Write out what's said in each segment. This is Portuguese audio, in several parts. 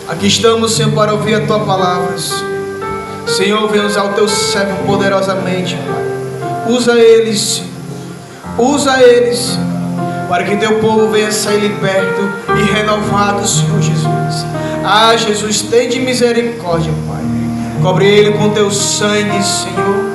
Aqui estamos, Senhor, para ouvir a Tua palavra. Senhor, vem usar o Teu servo poderosamente, Pai. Usa eles, Senhor. Usa eles, para que Teu povo venha sair liberto e renovado, Senhor Jesus. Ah, Jesus, tem de misericórdia, Pai. Cobre ele com Teu sangue, Senhor.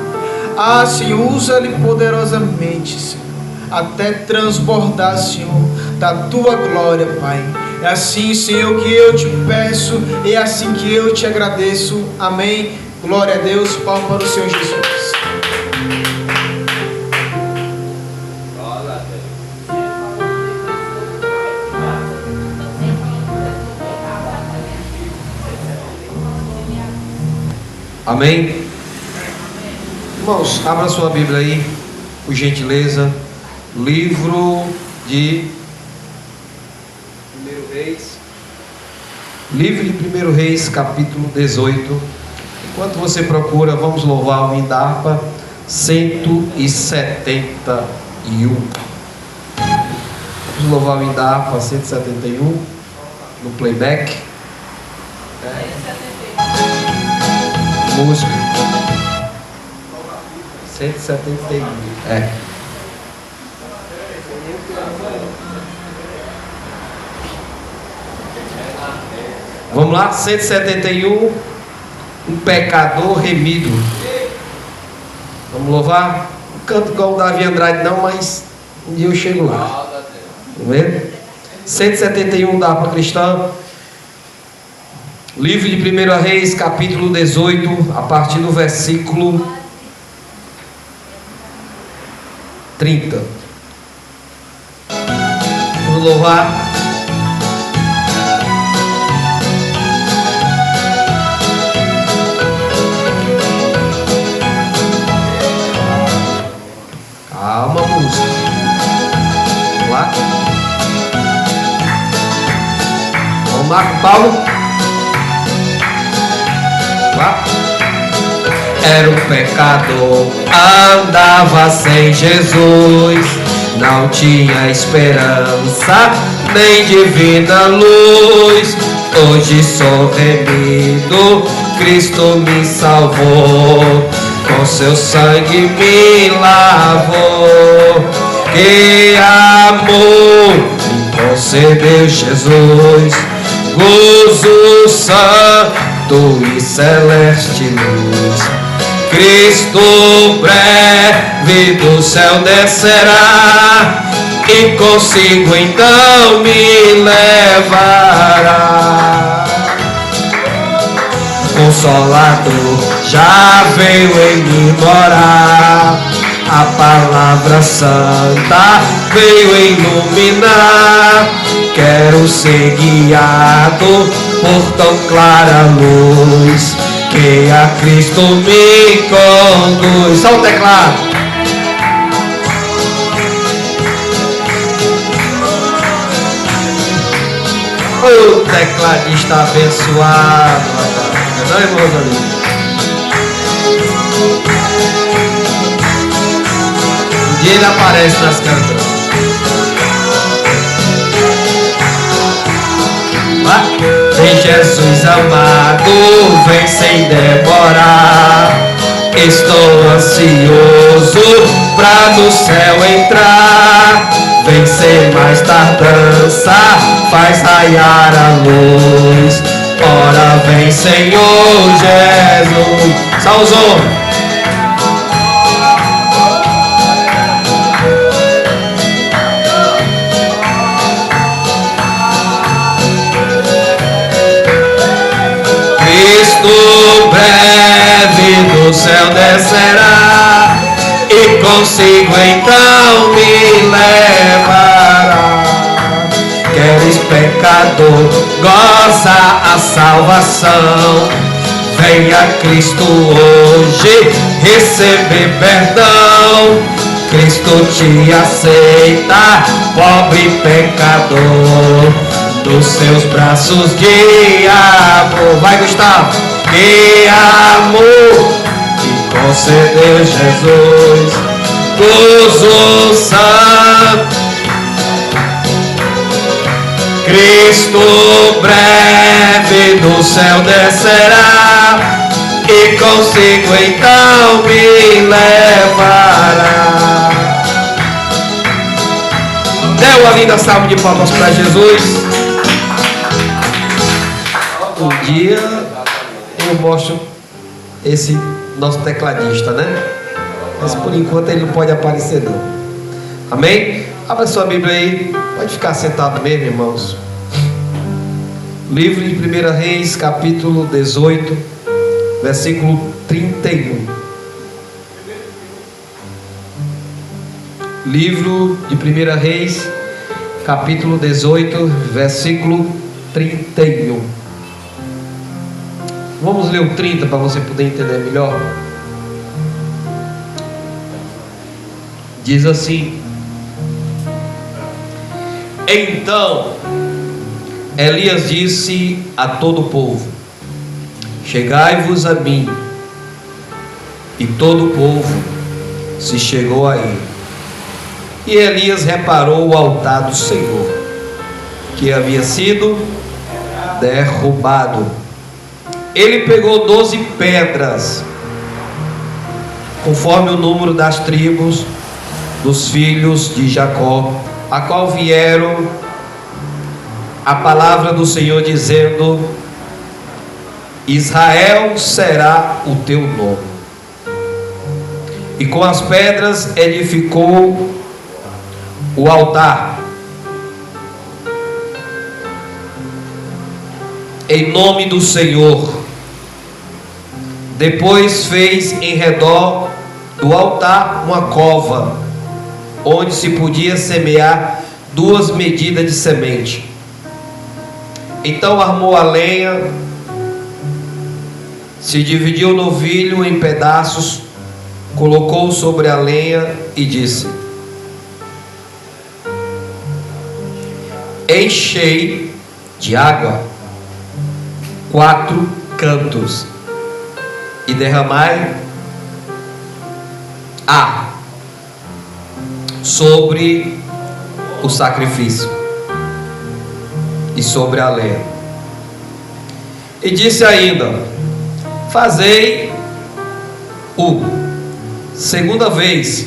Ah, Senhor, usa ele poderosamente, Senhor, até transbordar, Senhor, da Tua glória, Pai. É assim, Senhor, que eu te peço, e é assim que eu te agradeço. Amém. Glória a Deus. Palmas para o Senhor Jesus. Amém? Irmãos, abra sua Bíblia aí, por gentileza. Livro de 1 Reis. Livro de 1 Reis, capítulo 18. Enquanto você procura, vamos louvar o Indarpa 171. Vamos louvar o Indarpa 171 no playback. Música 171. Vamos lá, 171. Um pecador remido. Vamos louvar. Não canto igual o Davi Andrade não, mas um dia eu chego lá. Vamos ver? 171 da Harpa Cristã. Livro de 1 Reis, capítulo 18, a partir do versículo 30. Vamos louvar. Calma, música. Vamos lá. Vamos lá, Paulo. Era um pecador, andava sem Jesus, não tinha esperança, nem divina luz. Hoje sou remido, Cristo me salvou, com seu sangue me lavou. Que amor me concedeu Jesus, gozo santo e celeste luz. Cristo breve do céu descerá, e consigo então me levará. Consolador já veio em mim morar, a palavra santa veio iluminar. Quero ser guiado por tão clara luz, que a Cristo me conduz. Só o teclado. O tecladista abençoado. Não, irmãos amigos. Um dia ele aparece nas cantas. Vem Jesus amado, vem sem demorar. Estou ansioso pra no céu entrar. Vem sem mais tardança, faz raiar a luz. Ora vem Senhor Jesus. Salve. Cristo breve do céu descerá, e consigo então me levará. Queres pecador, goza a salvação. Venha Cristo hoje receber perdão. Cristo te aceita, pobre pecador, dos seus braços de amor. Vai, Gustavo. Que amor que concedeu Jesus, gozo santo. Cristo breve do céu descerá e consigo então me levará. Dê uma linda salva de palmas para Jesus. Um dia eu mostro esse nosso tecladista, né? Mas por enquanto ele não pode aparecer não. Amém? Abra sua Bíblia aí. Pode ficar sentado mesmo, irmãos. Livro de 1 Reis, capítulo 18, versículo 31. Livro de 1 Reis, capítulo 18, versículo 31. Vamos ler o 30 para você poder entender melhor. Diz assim: Então Elias disse a todo o povo: Chegai-vos a mim. E todo o povo se chegou a ele. E Elias reparou o altar do Senhor, que havia sido derrubado. Ele pegou 12 pedras, conforme o número das tribos dos filhos de Jacó, a qual vieram a palavra do Senhor dizendo: Israel será o teu nome. E com as pedras edificou o altar, em nome do Senhor. Depois fez em redor do altar uma cova, onde se podia semear 2 medidas de semente. Então armou a lenha, se dividiu o novilho em pedaços, colocou sobre a lenha e disse: Enchei de água 4 cantos e derramai sobre o sacrifício e sobre a lenha. E disse ainda: Fazei segunda vez.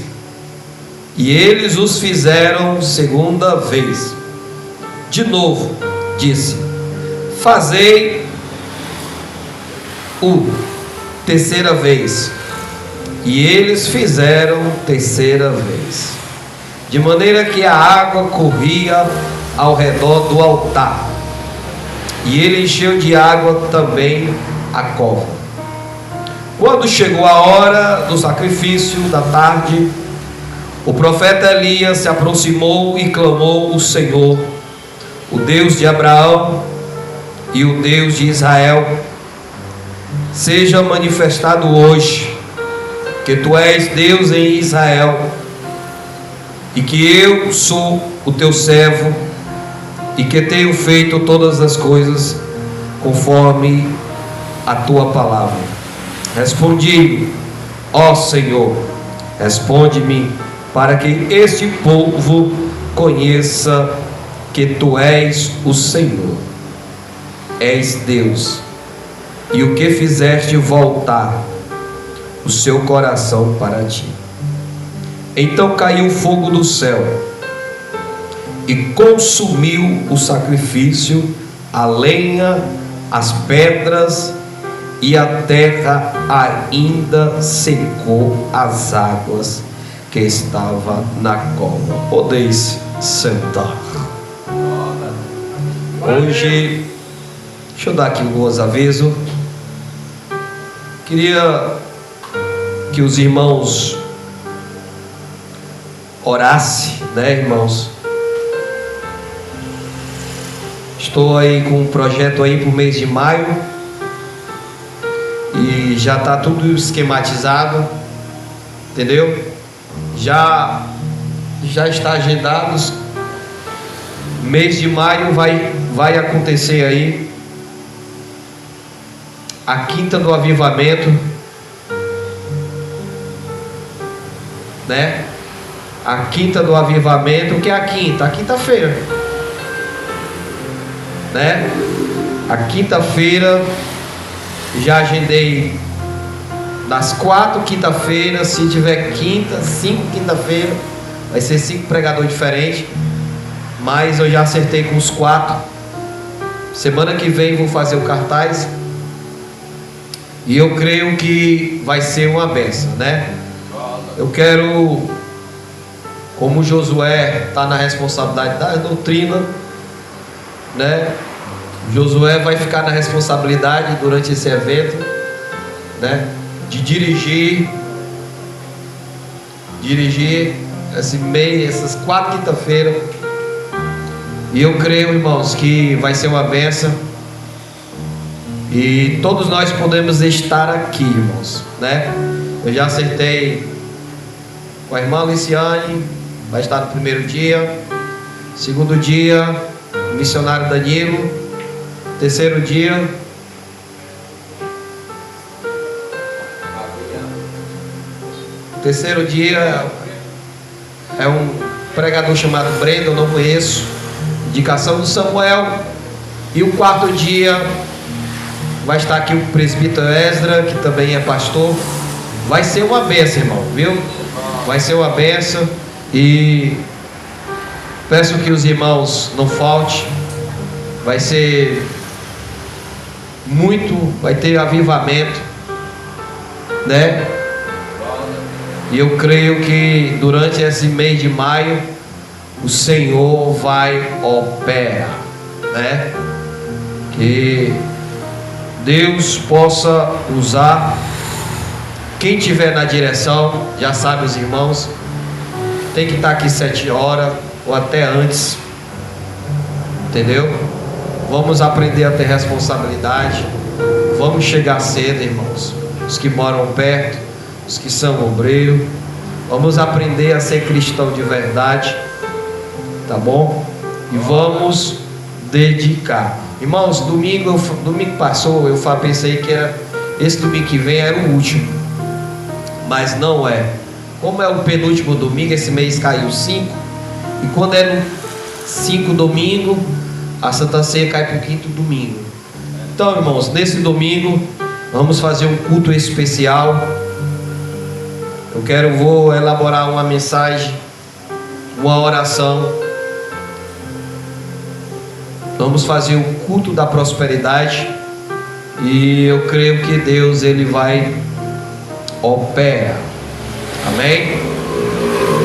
E eles os fizeram segunda vez. De novo disse: Fazei terceira vez. E eles fizeram terceira vez, de maneira que a água corria ao redor do altar, e ele encheu de água também a cova. Quando chegou a hora do sacrifício da tarde, o profeta Elias se aproximou e clamou ao Senhor, o Deus de Abraão e o Deus de Israel: Seja manifestado hoje que tu és Deus em Israel, e que eu sou o teu servo, e que tenho feito todas as coisas conforme a tua palavra. Respondi-lhe: Ó Senhor, responde-me, para que este povo conheça que tu és o Senhor, és Deus, e o que fizeste voltar o seu coração para ti. Então caiu fogo do céu e consumiu o sacrifício, a lenha, as pedras, e a terra ainda secou as águas que estava na cova. Podeis sentar. Hoje, deixa eu dar aqui alguns avisos. Queria que os irmãos orassem, né, irmãos? Estou aí com um projeto aí para o mês de maio, e já está tudo esquematizado, entendeu? Já está agendado. Mês de maio vai acontecer aí a Quinta do Avivamento, né? A Quinta do Avivamento, que é a quinta-feira, né? A quinta-feira, já agendei das 4 quinta-feiras. Se tiver 5 quinta-feira, vai ser 5 pregadores diferentes. Mas eu já acertei com os 4. Semana que vem vou fazer o cartaz. E eu creio que vai ser uma bênção, né? Eu quero, como Josué está na responsabilidade da doutrina, né? Josué vai ficar na responsabilidade durante esse evento, né? De dirigir essas 4 quinta-feiras. E eu creio, irmãos, que vai ser uma bênção. E todos nós podemos estar aqui, irmãos, né? Eu já acertei com a irmã Luciane, vai estar no primeiro dia. Segundo dia, o missionário Danilo. Terceiro dia, é um pregador chamado Brenda, eu não conheço, indicação do Samuel. E o quarto dia vai estar aqui o presbítero Esdra, que também é pastor. Vai ser uma bênção, irmão, viu? Vai ser uma bênção. E peço que os irmãos não faltem. Vai ser vai ter avivamento, né? E eu creio que durante esse mês de maio o Senhor vai operar, né? Que Deus possa usar. Quem tiver na direção, já sabe, os irmãos, tem que estar aqui 7 horas ou até antes, entendeu? Vamos aprender a ter responsabilidade. Vamos chegar cedo, irmãos. Os que moram perto, os que são obreiros. Vamos aprender a ser cristão de verdade, tá bom? E vamos dedicar. Irmãos, domingo passou, eu pensei que esse domingo que vem era o último, mas não é. Como é o penúltimo domingo, esse mês caiu 5, e quando é no 5 domingo, a Santa Ceia cai para o 5º domingo. Então, irmãos, nesse domingo vamos fazer um culto especial. Vou elaborar uma mensagem, uma oração. Vamos fazer o culto da prosperidade. E eu creio que Deus, Ele vai operar. Amém?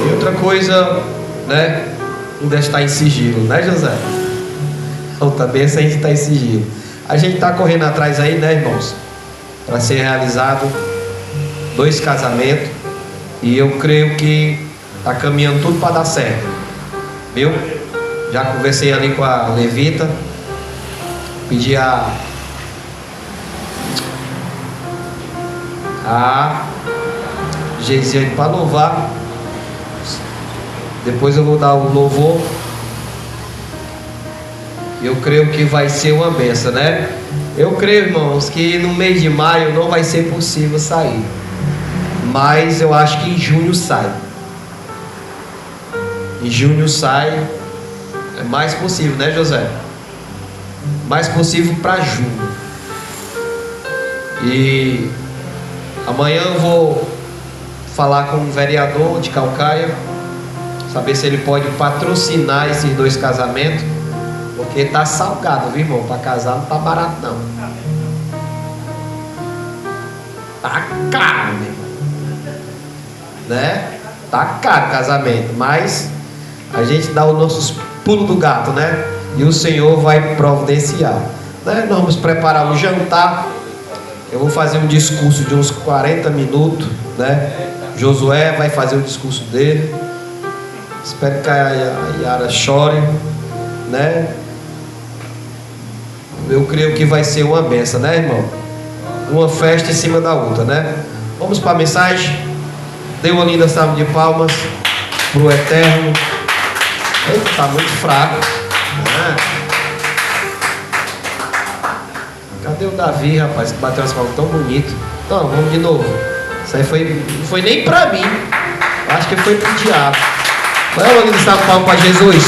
E outra coisa, né? Ainda está em sigilo, né, José? Outra bênção, a gente está em sigilo. A gente está correndo atrás aí, né, irmãos? Para ser realizado 2 casamentos. E eu creio que está caminhando tudo para dar certo. Viu? Já conversei ali com a levita. Pedi a Geisiane para louvar. Depois eu vou dar o louvor. Eu creio que vai ser uma benção, né? Eu creio, irmãos, que no mês de maio não vai ser possível sair, mas eu acho que em junho sai. Em junho sai. É mais possível, né, José? Mais possível para junho. E amanhã eu vou falar com um vereador de Calcaia, saber se ele pode patrocinar esses 2 casamentos, porque tá salgado, viu, irmão? Para casar não tá barato, não. Tá caro, meu irmão, né? Tá caro o casamento, mas a gente dá os nossos pulos do gato, né? E o Senhor vai providenciar, né? Nós vamos preparar um jantar. Eu vou fazer um discurso de uns 40 minutos, né? Josué vai fazer o discurso dele. Espero que a Yara chore, né? Eu creio que vai ser uma benção, né, irmão? Uma festa em cima da outra, né? Vamos para a mensagem. Dê uma linda salva de palmas pro Eterno. Eita, tá muito fraco, né? Cadê o Davi, rapaz, que bateu as palmas tão bonito? Não, vamos de novo. Isso aí não foi nem pra mim. Acho que foi pro diabo. Vai uma linda salva de palmas para Jesus.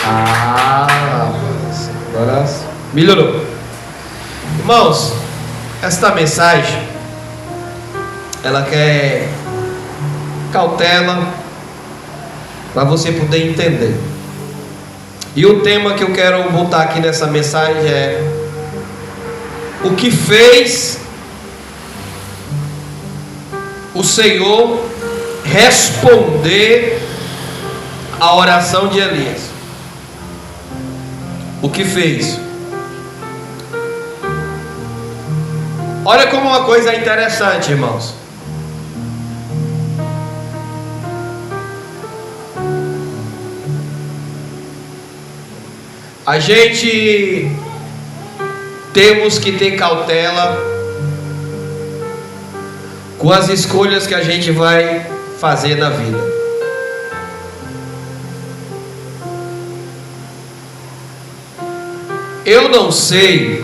Rapaz. Melhorou. Irmãos, esta mensagem, ela quer cautela para você poder entender. E o tema que eu quero botar aqui nessa mensagem é: o que fez o Senhor responder a oração de Elias? O que fez? Olha como uma coisa interessante, irmãos. A gente temos que ter cautela com as escolhas que a gente vai fazer na vida. Eu não sei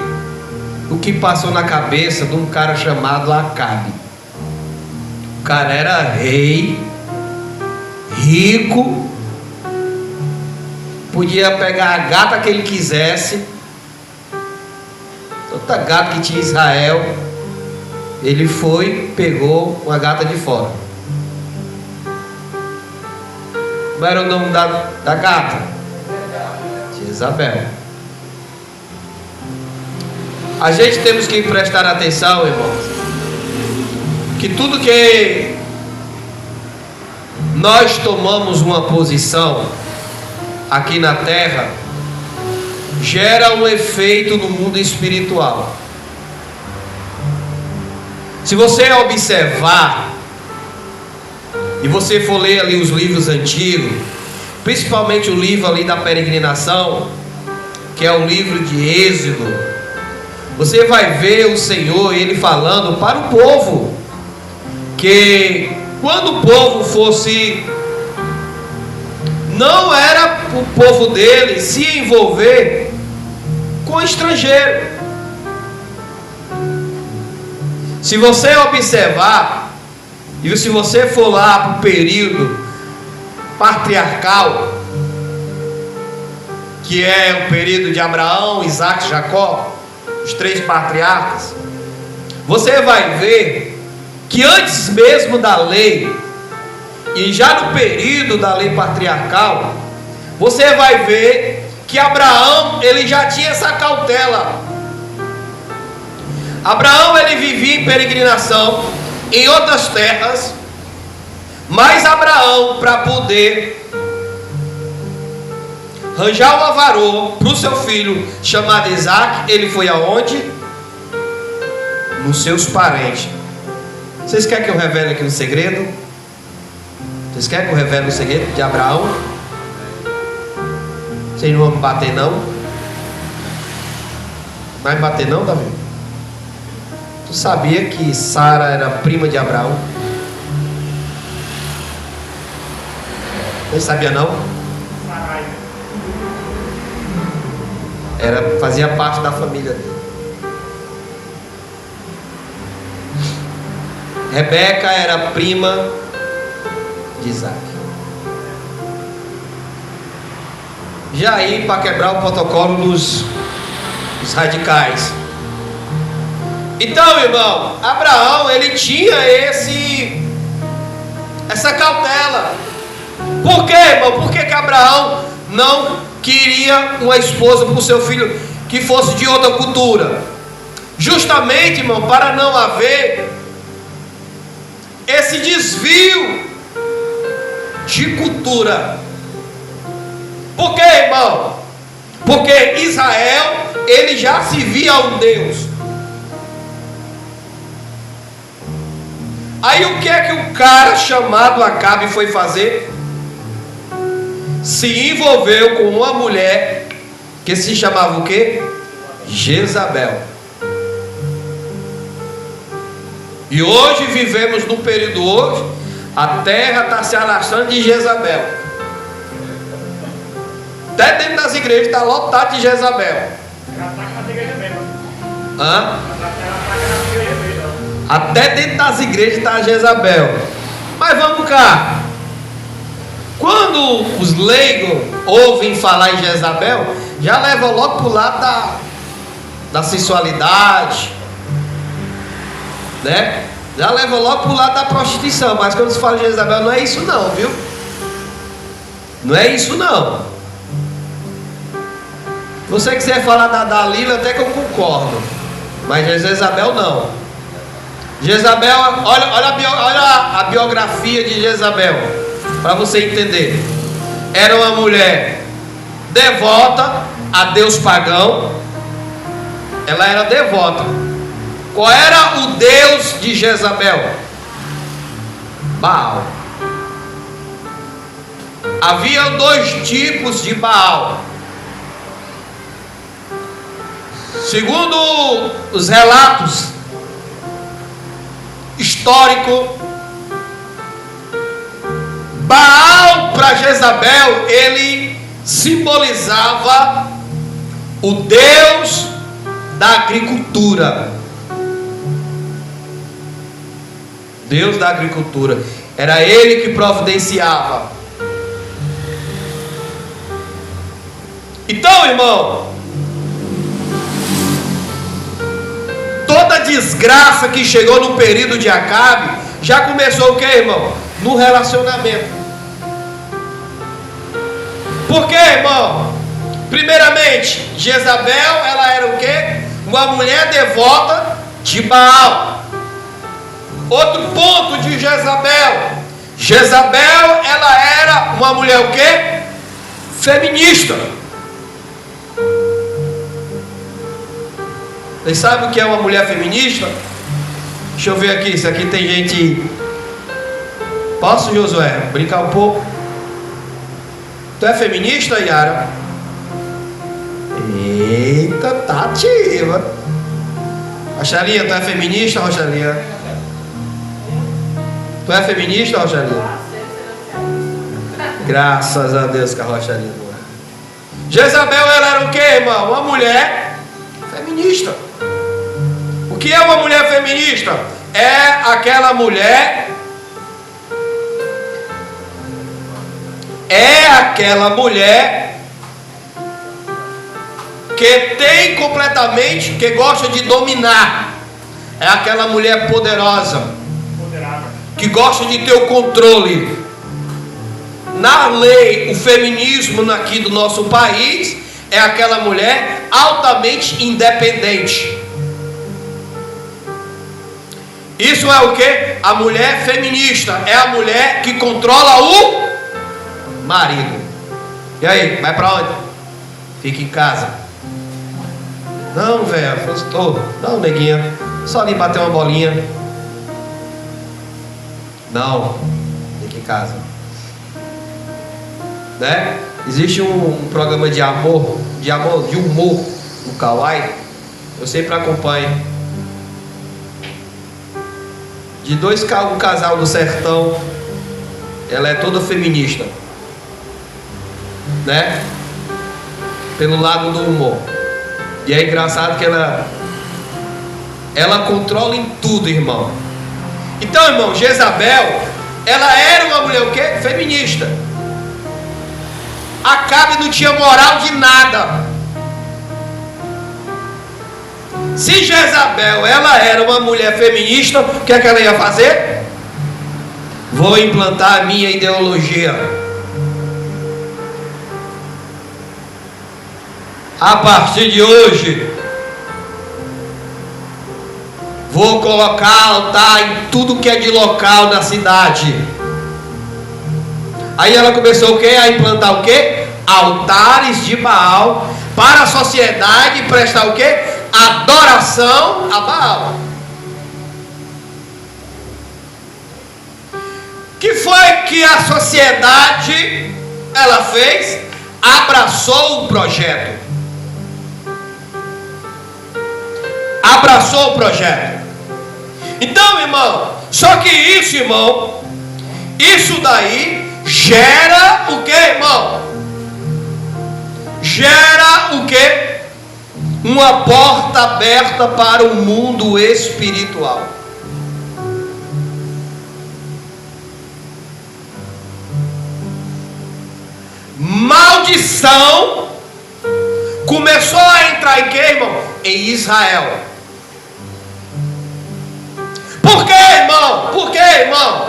o que passou na cabeça de um cara chamado Acabe. O cara era rei, rico, podia pegar a gata que ele quisesse, tanta gata que tinha Israel. Ele foi, pegou uma gata de fora. Como era o nome da gata? Jezabel. A gente temos que prestar atenção, irmãos, que tudo que nós tomamos uma posição aqui na terra gera um efeito no mundo espiritual. Se você observar e você for ler ali os livros antigos, principalmente o livro ali da peregrinação, que é o livro de Êxodo, você vai ver o Senhor, Ele falando para o povo, que quando o povo fosse, não era o povo dele se envolver com estrangeiro. Se você observar, e se você for lá para o período patriarcal, que é o período de Abraão, Isaac e Jacó, os 3 patriarcas, você vai ver que antes mesmo da lei, e já no período da lei patriarcal, você vai ver que Abraão, ele já tinha essa cautela. Abraão, ele vivia em peregrinação em outras terras, mas Abraão, para poder arranjar uma varoa para o seu filho chamado Isaac, ele foi aonde? Nos seus parentes. Vocês querem que eu revele aqui um segredo? Vocês querem que eu revele o segredo de Abraão? Vocês não vão me bater não? Vai me bater não, Davi? Tu sabia que Sara era prima de Abraão? Não sabia não? Fazia parte da família dele. Rebeca era prima de Isaac. Já aí, para quebrar o protocolo dos radicais. Então, irmão, Abraão, ele tinha essa cautela. Por quê, irmão? Por que Abraão não queria uma esposa para o seu filho que fosse de outra cultura? Justamente, irmão, para não haver esse desvio de cultura. Por quê, irmão? Porque Israel, ele já se via um Deus. Aí o que é que o cara chamado Acabe foi fazer? Se envolveu com uma mulher que se chamava o quê? Jezabel. E hoje vivemos num período hoje, a terra está se alastrando de Jezabel. Até dentro das igrejas está lotado de Jezabel. Hã? Até dentro das igrejas está Jezabel. Mas vamos cá. Quando os leigos ouvem falar em Jezabel, já levam logo para o lado da sensualidade, né? Já leva logo pro lado da prostituição. Mas quando se fala de Jezabel, não é isso não, viu? Não é isso não. Se você quiser falar da Dalila, até que eu concordo, mas Jezabel não. Jezabel, olha a biografia de Jezabel, para você entender. Era uma mulher devota a Deus pagão. Ela era devota. Qual era o Deus de Jezabel? Baal. Havia 2 tipos de Baal. Segundo os relatos históricos, Baal para Jezabel, ele simbolizava o Deus da agricultura. Deus da agricultura. Era ele que providenciava. Então, irmão, toda a desgraça que chegou no período de Acabe já começou o que, irmão? No relacionamento. Por quê, irmão? Primeiramente, Jezabel, ela era o quê? Uma mulher devota de Baal. Outro ponto de Jezabel. Jezabel, ela era uma mulher o quê? Feminista. Vocês sabem o que é uma mulher feminista? Deixa eu ver aqui, se aqui tem gente. Posso, Josué, brincar um pouco? Tu é feminista, Yara? Eita, tá ativa. Rochalinha, tu é feminista, Rochalinha? Tu é feminista, Rochalinha? Graças a Deus que a Rochalinha não é. Jezabel, ela era o que, irmão? Uma mulher feminista. O que é uma mulher feminista? É aquela mulher que tem completamente, que gosta de dominar. É aquela mulher poderosa, que gosta de ter o controle. Na lei, o feminismo aqui do nosso país é aquela mulher altamente independente. Isso é o que? A mulher feminista é a mulher que controla o marido. E aí, vai pra onde? Fica em casa. Não, velho, estou. Não, neguinha, só ali bater uma bolinha. Não, fica em casa. Né? Existe um programa de amor, de humor no Kawaii. Eu sempre acompanho. De um casal do sertão. Ela é toda feminista, né? Pelo lado do humor. E é engraçado que ela controla em tudo, irmão. Então, irmão, Jezabel, ela era uma mulher o quê? Feminista. Acabe não tinha moral de nada. Se Jezabel, ela era uma mulher feminista, o que é que ela ia fazer? Vou implantar a minha ideologia. A partir de hoje, vou colocar altar em tudo que é de local na cidade. Aí ela começou o quê? A implantar o quê? Altares de Baal para a sociedade prestar o quê? Adoração a Baal. Que foi que a sociedade ela fez? Abraçou o projeto. Abraçou o projeto. Então, irmão, só que isso, irmão, isso daí gera o que, irmão? Gera o que? Uma porta aberta para o mundo espiritual. Maldição começou a entrar em que, irmão? em Israel. Por quê, irmão? Por quê, irmão?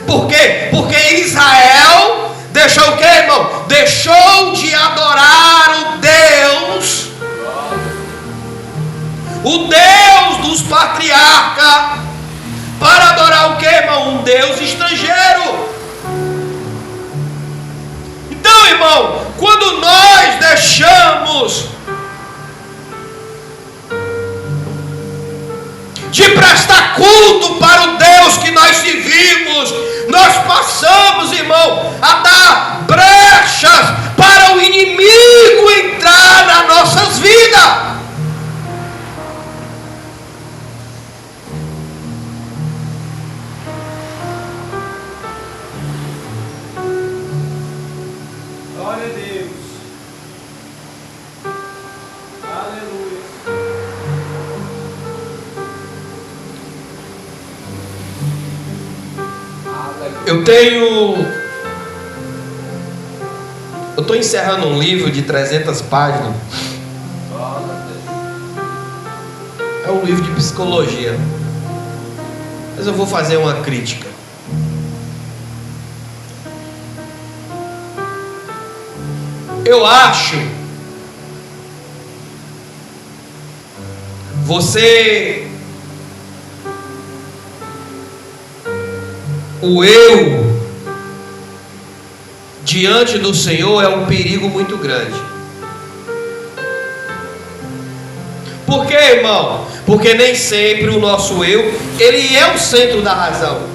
Por quê? Porque Israel deixou o quê, irmão? Deixou de adorar o Deus dos patriarcas, para adorar o quê, irmão? Um Deus estrangeiro. Então, irmão, quando nós deixamos de prestar culto para o Deus que nós servimos, nós passamos, irmão, a dar brechas para o inimigo entrar nas nossas vidas. Glória a Deus. Aleluia. Eu estou encerrando um livro de 300 páginas. É um livro de psicologia. Mas eu vou fazer uma crítica. Eu acho o eu diante do Senhor é um perigo muito grande. Por quê, irmão? Porque nem sempre o nosso eu, ele é o centro da razão.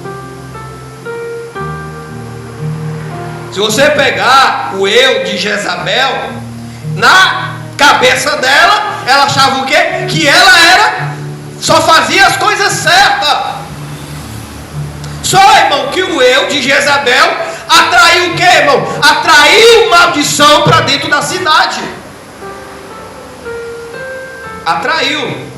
Se você pegar o eu de Jezabel, na cabeça dela, ela achava o quê? Que ela só fazia as coisas certas. Só, irmão, que o eu de Jezabel atraiu o quê, irmão? Atraiu maldição para dentro da cidade. Atraiu.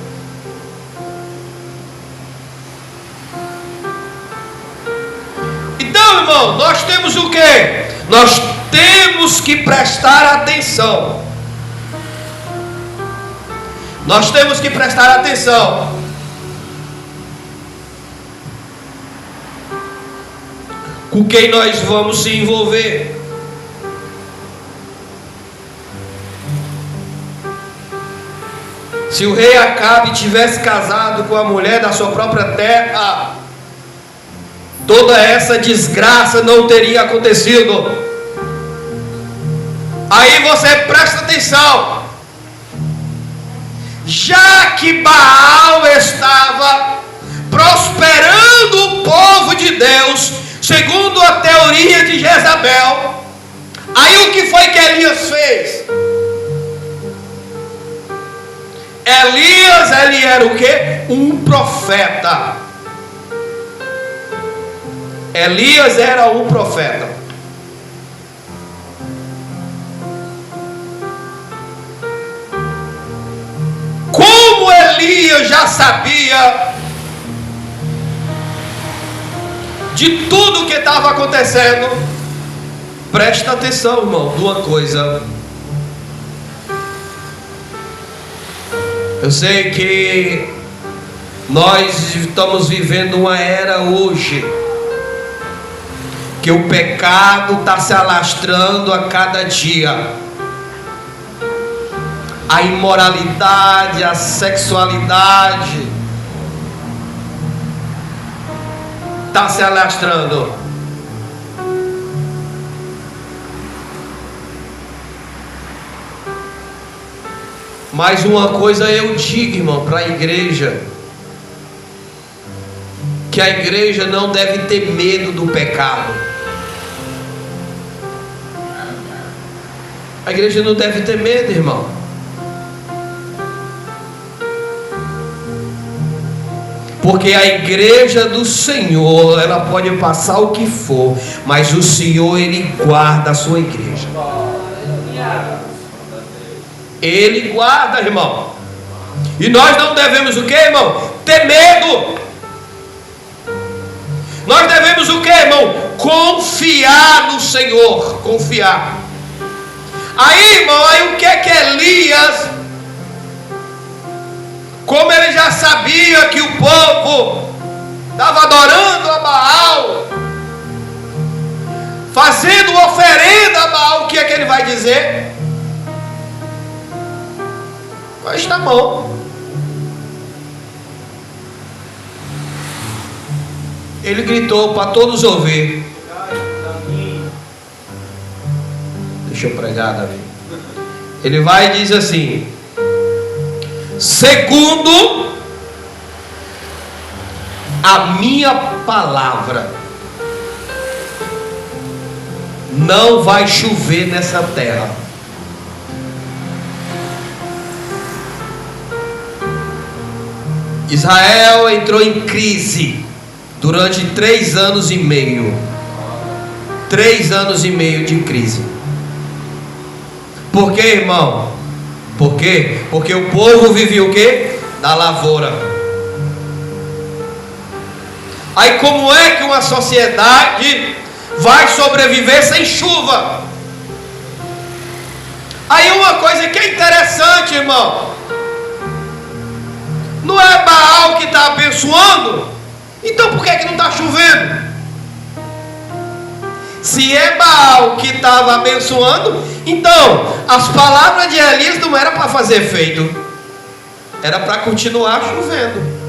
Então, irmão, nós temos o quê? Nós temos que prestar atenção. Nós temos que prestar atenção. Com quem nós vamos se envolver. Se o rei Acabe tivesse casado com a mulher da sua própria terra, toda essa desgraça não teria acontecido. Aí você presta atenção. Já que Baal estava prosperando o povo de Deus, segundo a teoria de Jezabel, aí o que foi que Elias fez? Elias, ele era o quê? Um profeta. Elias era um profeta. Como Elias já sabia de tudo que estava acontecendo, presta atenção, irmão, de uma coisa. Eu sei que nós estamos vivendo uma era hoje que o pecado está se alastrando a cada dia. A imoralidade, a sexualidade está se alastrando. Mas uma coisa eu digo, irmão, para a igreja, que a igreja não deve ter medo do pecado. A igreja não deve ter medo, irmão. Porque a igreja do Senhor, ela pode passar o que for, mas o Senhor, Ele guarda a sua igreja. Ele guarda, irmão. E nós não devemos o que, irmão? Ter medo. Nós devemos o que, irmão? Confiar no Senhor. Confiar. Aí, irmão, aí o que é que Elias ele já sabia que o povo estava adorando a Baal, fazendo oferenda a Baal, o que é que ele vai dizer? Mas tá bom. Ele gritou para todos ouvir. Deixa eu pregar, Davi. Ele vai e diz assim: segundo a minha palavra, não vai chover nessa terra. Israel entrou em crise durante 3 anos e meio. 3 anos e meio de crise. Por quê, irmão? Por quê? Porque o povo vivia o quê? Da lavoura. Aí como é que uma sociedade vai sobreviver sem chuva? Aí uma coisa que é interessante, irmão, não é Baal que está abençoando? Então por que não está chovendo? Se é Baal que estava abençoando, então as palavras de Elias não era para fazer efeito, era para continuar chovendo.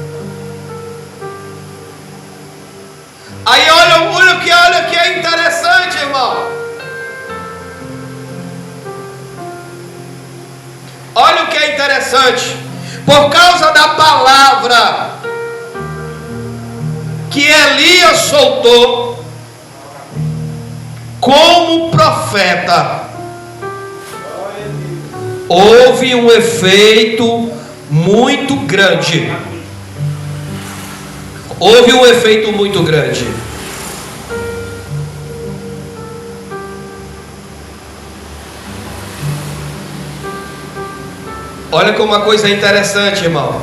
Aí olha que é interessante, irmão. Olha o que é interessante. Por causa da palavra que Elias soltou como profeta, houve um efeito muito grande. Houve um efeito muito grande. Olha como uma coisa interessante, irmão.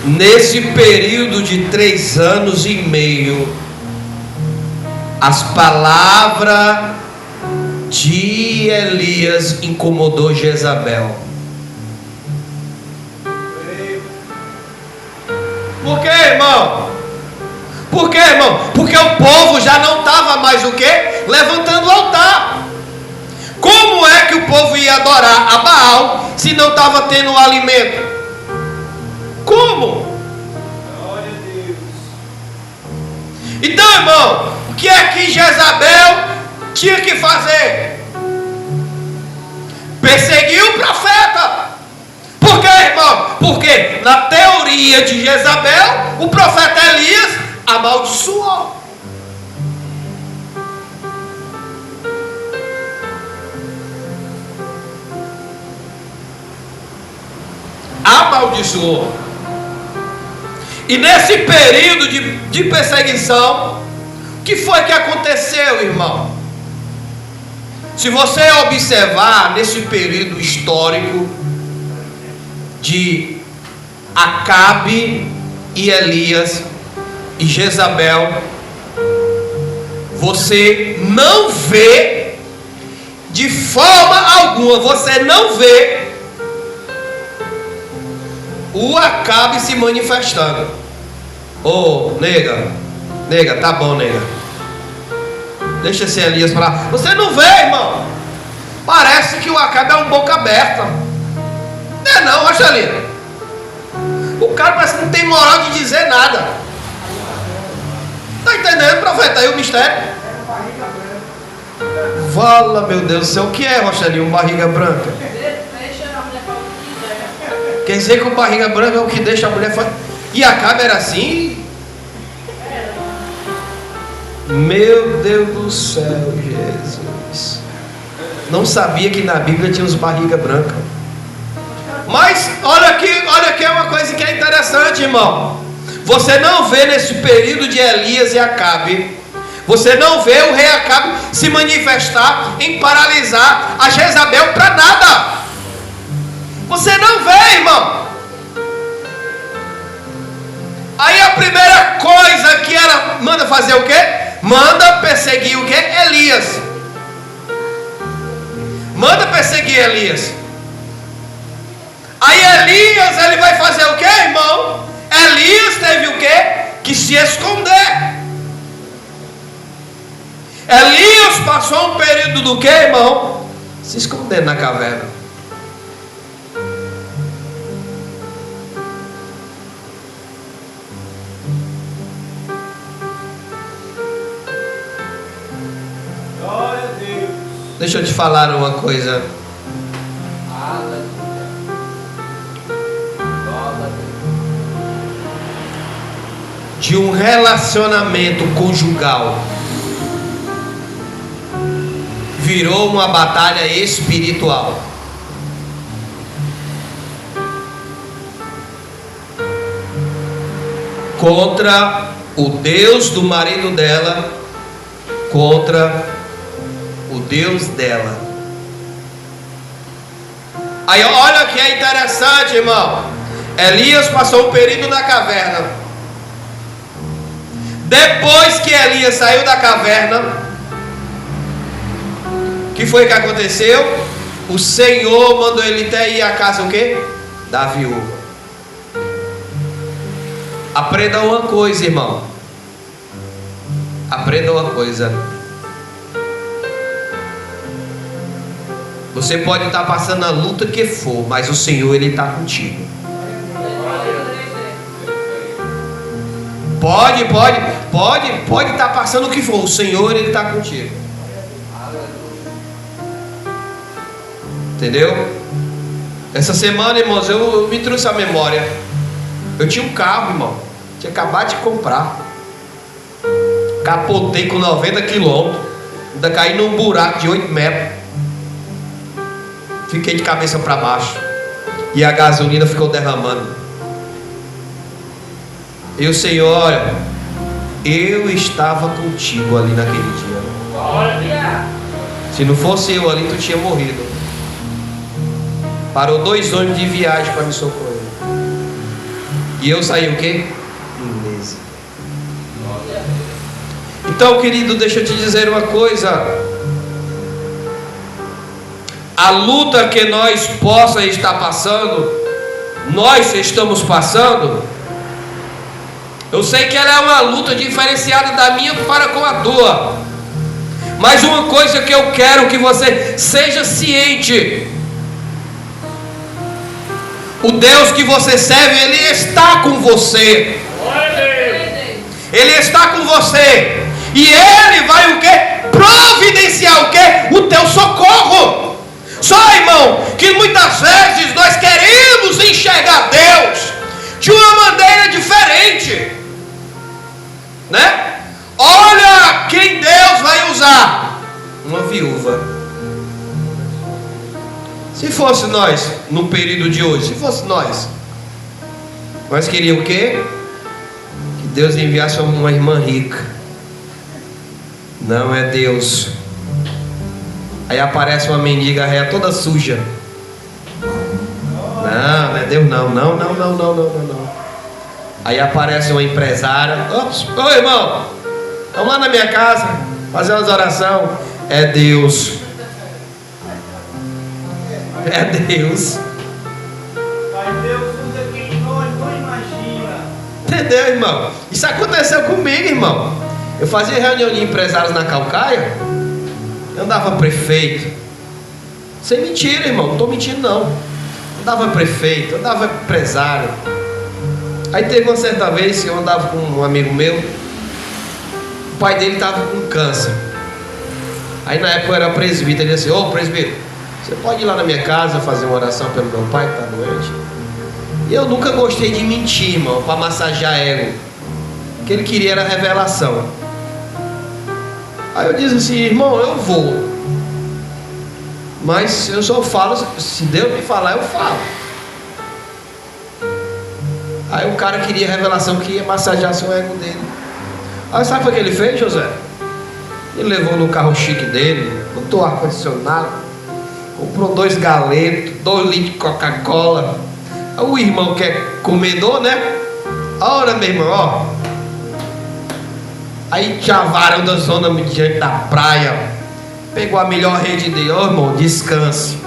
Nesse período de 3 anos e meio, as palavras de Elias incomodou Jezabel. Por quê, irmão? Por quê, irmão? Porque o povo já não estava mais o quê? Levantando o altar. Como é que o povo ia adorar a Baal se não estava tendo o alimento? Como? Glória a Deus. Então, irmão, o que é que Jezabel tinha que fazer? Perseguir o profeta. Por quê, irmão? Porque na teoria de Jezabel, o profeta Elias amaldiçoou. Amaldiçoou. E nesse período de perseguição, o que foi que aconteceu, irmão? Se você observar nesse período histórico de Acabe e Elias e Jezabel, você não vê de forma alguma, você não vê o Acabe se manifestando. Ô, nega, tá bom, nega, deixa esse Elias pra lá. Você não vê, irmão? Parece que o Acabe é um boca aberta. Não é não, Rogelino? O cara parece que não tem moral de dizer nada. Tá entendendo, profeta? Aí o mistério. Fala, meu Deus do céu. O que é, Rochelinho, barriga branca? Quer dizer que o barriga branca é o que deixa a mulher fazer. E Acabe era assim? Meu Deus do céu, Jesus. Não sabia que na Bíblia tinha os barriga branca. Mas olha aqui é uma coisa que é interessante, irmão. Você não vê nesse período de Elias e Acabe, você não vê o rei Acabe se manifestar em paralisar a Jezabel para nada. Você não vê, irmão. Aí a primeira coisa que ela manda fazer o quê? Manda perseguir o quê? Elias. Manda perseguir Elias. Aí Elias, ele vai fazer o que, irmão? Elias teve o que? Que se esconder. Elias passou um período do que, irmão? Se escondendo na caverna. Glória a Deus. Deixa eu te falar uma coisa. De um relacionamento conjugal virou uma batalha espiritual. Contra o Deus do marido dela, contra o Deus dela. Aí olha que é interessante, irmão. Elias passou um período na caverna. Depois que Elias saiu da caverna, o que foi que aconteceu? O Senhor mandou ele até ir à casa o quê? Da viúva. Aprenda uma coisa, irmão. Aprenda uma coisa. Você pode estar passando a luta que for, mas o Senhor, Ele está contigo. Pode estar passando o que for, o Senhor, Ele está contigo. Entendeu? Essa semana, irmãos, eu me trouxe a memória. Eu tinha um carro, irmão, tinha acabado de comprar. Capotei com 90 quilômetros, ainda caí num buraco de 8 metros. Fiquei de cabeça para baixo e a gasolina ficou derramando. E o Senhor, olha, eu estava contigo ali naquele dia. Se não fosse eu ali, tu tinha morrido. Parou 2 ônibus de viagem para me socorrer. E eu saí o quê? Beleza. Então, querido, deixa eu te dizer uma coisa. A luta que nós possa estar passando, nós estamos passando, eu sei que ela é uma luta diferenciada da minha para com a tua. Mas uma coisa que eu quero que você seja ciente: o Deus que você serve, Ele está com você. Ele está com você. E Ele vai o quê? Providenciar o quê? O teu socorro. Só, irmão, que muitas vezes nós queremos enxergar Deus de uma maneira diferente, né? Olha quem Deus vai usar: uma viúva. Se fosse nós, no período de hoje, se fosse nós queríamos o quê? Que Deus enviasse uma irmã rica. Não é Deus. Aí aparece uma mendiga réia toda suja. Não é Deus não. Não. Aí aparece uma empresária. Ô irmão, vamos lá na minha casa fazer umas orações. É Deus. É Deus. Mas Deus usa quem nós não imagina. Entendeu, irmão? Isso aconteceu comigo, irmão. Eu fazia reunião de empresários na Calcaia. Eu andava prefeito. Sem mentira, irmão, não estou mentindo não. Eu andava prefeito, eu andava empresário. Aí teve uma certa vez que eu andava com um amigo meu. O pai dele estava com câncer. Aí na época eu era presbítero. Ele disse assim: ô presbítero, você pode ir lá na minha casa fazer uma oração pelo meu pai que está doente? E eu nunca gostei de mentir, irmão, para massagear ego. O que ele queria era revelação. Aí eu disse assim: irmão, eu vou, mas eu só falo se Deus me falar, eu falo. Aí o cara queria revelação, que ia massagear o ego dele. Aí sabe o que ele fez, José? Ele levou no carro chique dele, botou ar-condicionado, comprou 2 galetos, 2 litros de Coca-Cola. O irmão que é comedor, né? Ora, meu irmão, ó. Aí chavaram da zona diante da praia, Pegou a melhor rede dele. Ô irmão, descanse.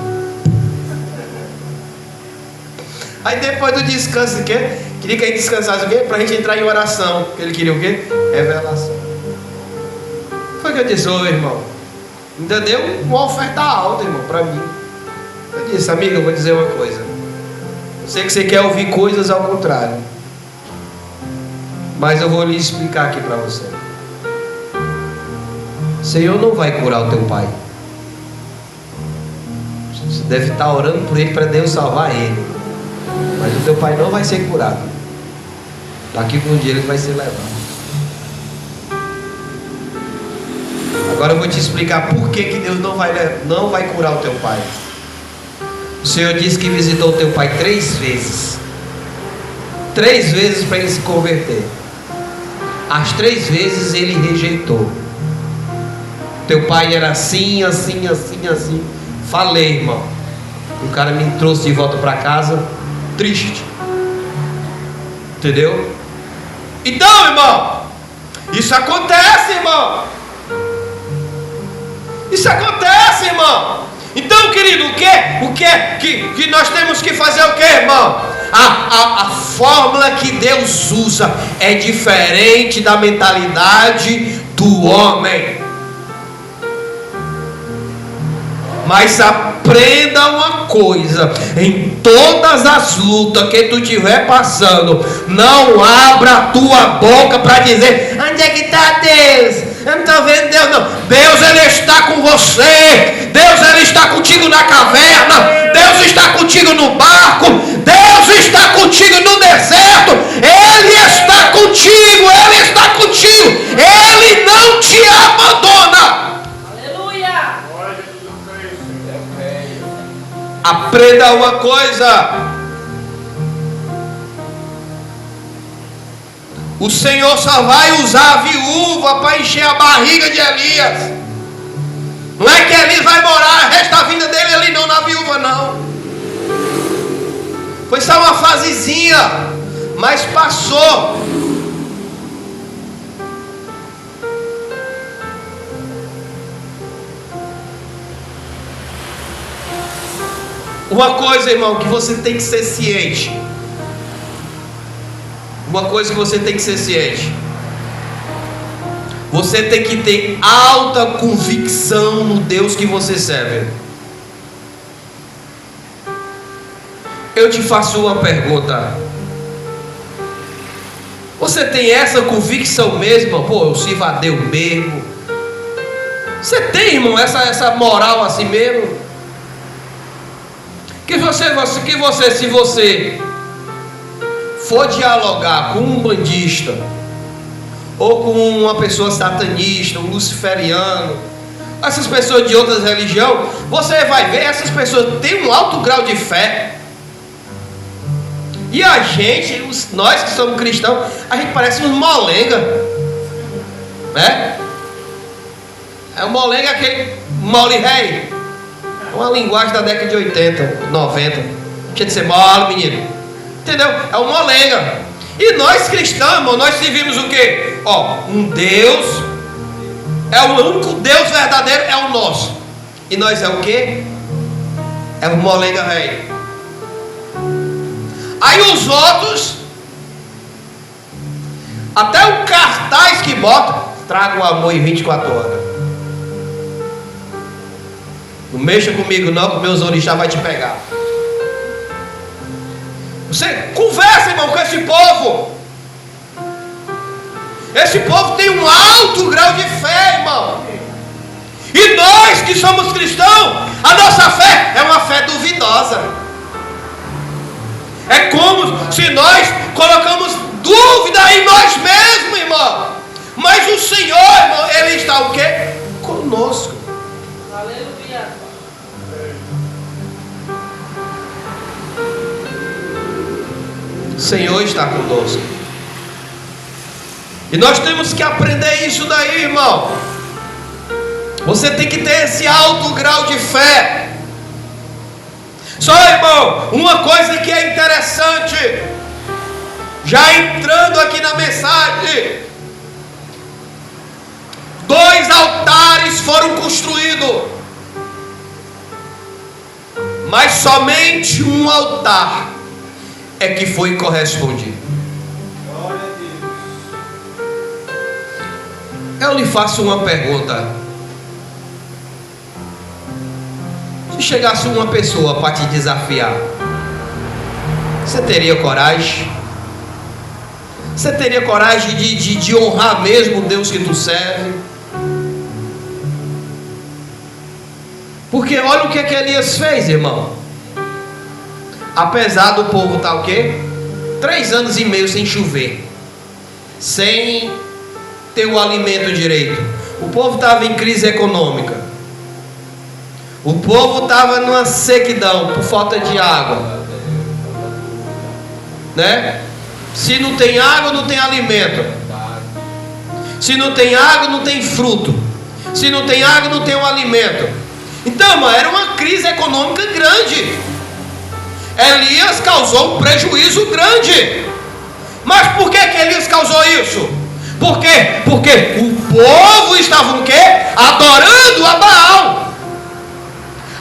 Aí depois do descanso, o quê? Queria que a gente descansasse o quê? Pra gente entrar em oração. Ele queria o quê? Revelação. Foi o que eu disse, ô irmão, ainda deu uma oferta alta, irmão, pra mim. Eu disse, amigo, eu vou dizer uma coisa. Eu sei que você quer ouvir coisas ao contrário, mas eu vou lhe explicar aqui pra você. O Senhor não vai curar o teu pai. Você deve estar orando por ele para Deus salvar ele, mas o teu pai não vai ser curado. Daqui por um dia ele vai ser levado. Agora eu vou te explicar por que Deus não vai curar o teu pai. O Senhor disse que visitou o teu pai 3 vezes. 3 vezes para ele se converter. As 3 vezes ele rejeitou. Teu pai era assim, assim, assim, assim. Falei, irmão. O cara me trouxe de volta para casa triste. Entendeu? Então, irmão, isso acontece, irmão. Isso acontece, irmão. Então, querido, o que nós temos que fazer? O que, irmão? A fórmula que Deus usa é diferente da mentalidade do homem. Mas aprenda uma coisa: em todas as lutas que tu estiver passando, não abra a tua boca para dizer: onde é que está Deus? Eu não estou vendo Deus, não. Deus, Ele está com você. Deus, Ele está contigo na caverna. Deus está contigo no barco. Deus está contigo no deserto. Ele está contigo. Ele está contigo. Ele não te abandona. Aleluia. Aprenda uma coisa: o Senhor só vai usar a viúva para encher a barriga de Elias. Não é que Elias vai morar o resto da vida dele ali, não, na viúva, não. Foi só uma fasezinha, mas passou. Uma coisa, irmão, que você tem que ser ciente. Uma coisa que você tem que ser ciente: você tem que ter alta convicção no Deus que você serve. Eu te faço uma pergunta: você tem essa convicção mesmo? Pô, eu sirvo a Deus mesmo. Você tem, irmão, essa moral assim mesmo? Se você for dialogar com um bandista, ou com uma pessoa satanista, um luciferiano, essas pessoas de outras religiões, você vai ver, essas pessoas têm um alto grau de fé. E a gente, nós que somos cristãos, a gente parece uns molenga, né? É um molenga, aquele mole rei. Uma linguagem da década de 80, 90. Deixa de ser mole, menino. Entendeu? É um molenga. E nós cristãos, irmão, nós servimos o quê? Um Deus. É o único Deus verdadeiro, é o nosso. E nós é o quê? É o molenga rei. Aí os outros, até o cartaz que bota: traga o amor em 24 horas. Não mexa comigo não, que meus orixás vai te pegar. Você conversa, irmão, com esse povo. Esse povo tem um alto grau de fé, irmão. E nós que somos cristãos, a nossa fé é uma fé duvidosa. É como se nós colocamos dúvida em nós mesmos, irmão. Mas o Senhor, irmão, Ele está o quê? Conosco. Aleluia. O Senhor está conosco. E nós temos que aprender isso daí, irmão. Você tem que ter esse alto grau de fé. Só, irmão, uma coisa que é interessante, já entrando aqui na mensagem: 2 altares foram construídos respondido. Mas somente um altar é que foi correspondido. Eu lhe faço uma pergunta. Se chegasse uma pessoa para te desafiar, você teria coragem? Você teria coragem de honrar mesmo o Deus que tu serve? Porque olha o que Elias fez, irmão. Apesar do povo estar o quê? 3 anos e meio sem chover, sem ter o alimento direito. O povo estava em crise econômica. O povo estava numa sequidão por falta de água, né? Se não tem água, não tem alimento. Se não tem água, não tem fruto. Se não tem água, não tem o alimento. Então, irmão, era uma crise econômica grande. Elias causou um prejuízo grande. Mas por que Elias causou isso? Por quê? Porque o povo estava o quê? Adorando a Baal.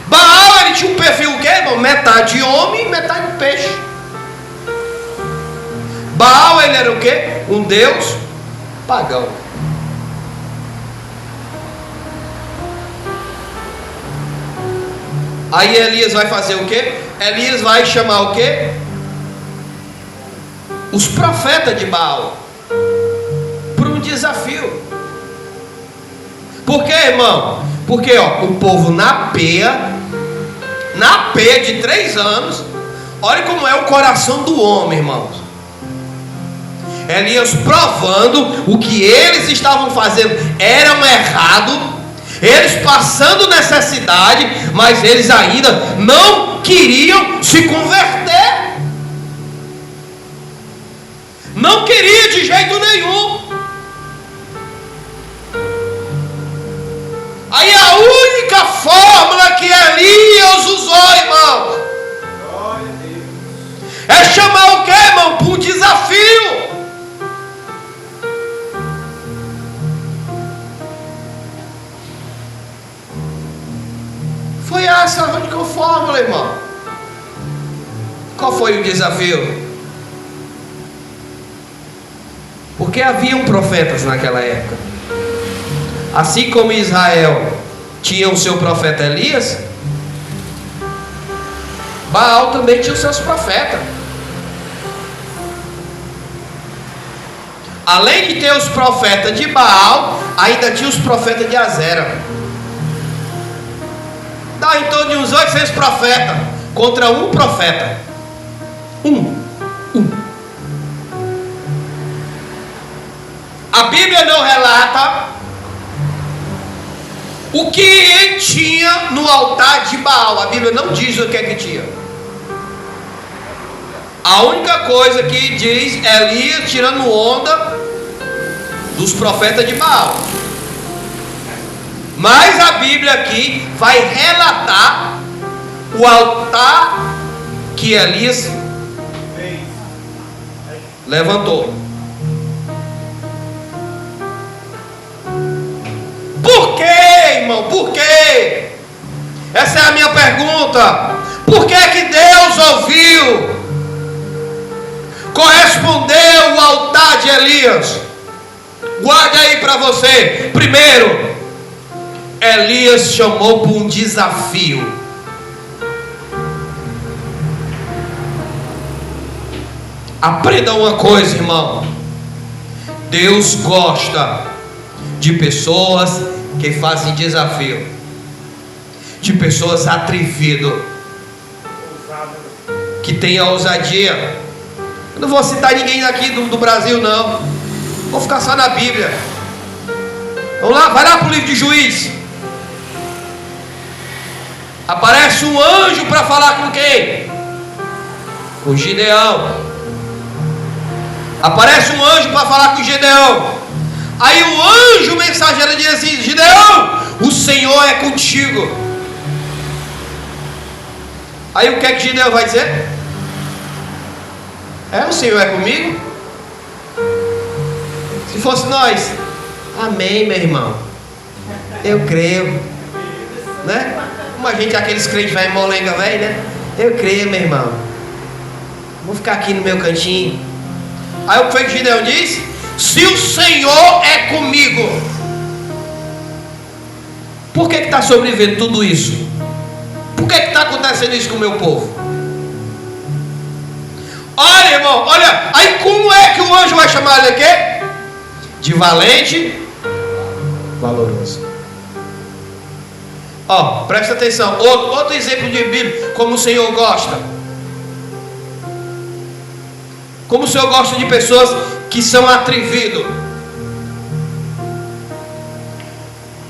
Baal, ele tinha um perfil o quê, irmão? Metade homem e metade peixe. Baal, ele era o quê? Um deus pagão. Aí Elias vai fazer o quê? Elias vai chamar o quê? Os profetas de Baal para um desafio. Por quê, irmão? Porque o povo na peia de 3 anos, olha como é o coração do homem, irmãos. Elias provando o que eles estavam fazendo era um errado. Eles passando necessidade, mas eles ainda não queriam se converter. Não queria de jeito nenhum. Aí a única fórmula que Elias usou, irmão, é chamar o que, irmão? Para um desafio. Foi essa a única fórmula, irmão. Qual foi o desafio? Porque haviam profetas naquela época. Assim como Israel tinha o seu profeta Elias, Baal também tinha os seus profetas. Além de ter os profetas de Baal, ainda tinha os profetas de Azera. Dá em torno de uns 800 profetas contra um profeta. Um. A Bíblia não relata o que tinha no altar de Baal. A Bíblia não diz o que é que tinha. A única coisa que diz é Elias tirando onda dos profetas de Baal. Mas a Bíblia aqui vai relatar o altar que Elias levantou. Por quê, irmão? Por quê? Essa é a minha pergunta. Por que que Deus ouviu, correspondeu o altar de Elias? Guarde aí para você. Primeiro, Elias chamou para um desafio. Aprenda uma coisa, irmão. Deus gosta de pessoas que fazem desafio, de pessoas atrevidas, que têm ousadia. Eu não vou citar ninguém aqui do Brasil, não. Vou ficar só na Bíblia. Vamos lá, vai lá para o livro de Juízes. Aparece um anjo para falar com quem? Com Gideão. Aparece um anjo para falar com Gideão. Aí o anjo mensageiro diz assim: Gideão, o Senhor é contigo. Aí o que é que Gideão vai dizer? O Senhor é comigo? Se fosse nós, amém, meu irmão, eu creio. né? Como a gente, aqueles crentes velho, molenga velho, né? Eu creio, meu irmão. Vou ficar aqui no meu cantinho. Aí o que foi que Gideão disse? Se o Senhor é comigo, por que está sobrevivendo tudo isso? Por que está acontecendo isso com o meu povo? Olha, irmão, olha. Aí como é que o anjo vai chamar ele aqui? De valente, valoroso. Ó, presta atenção. Outro exemplo de Bíblia, como o Senhor gosta. Como o Senhor gosta de pessoas que são atrevidos.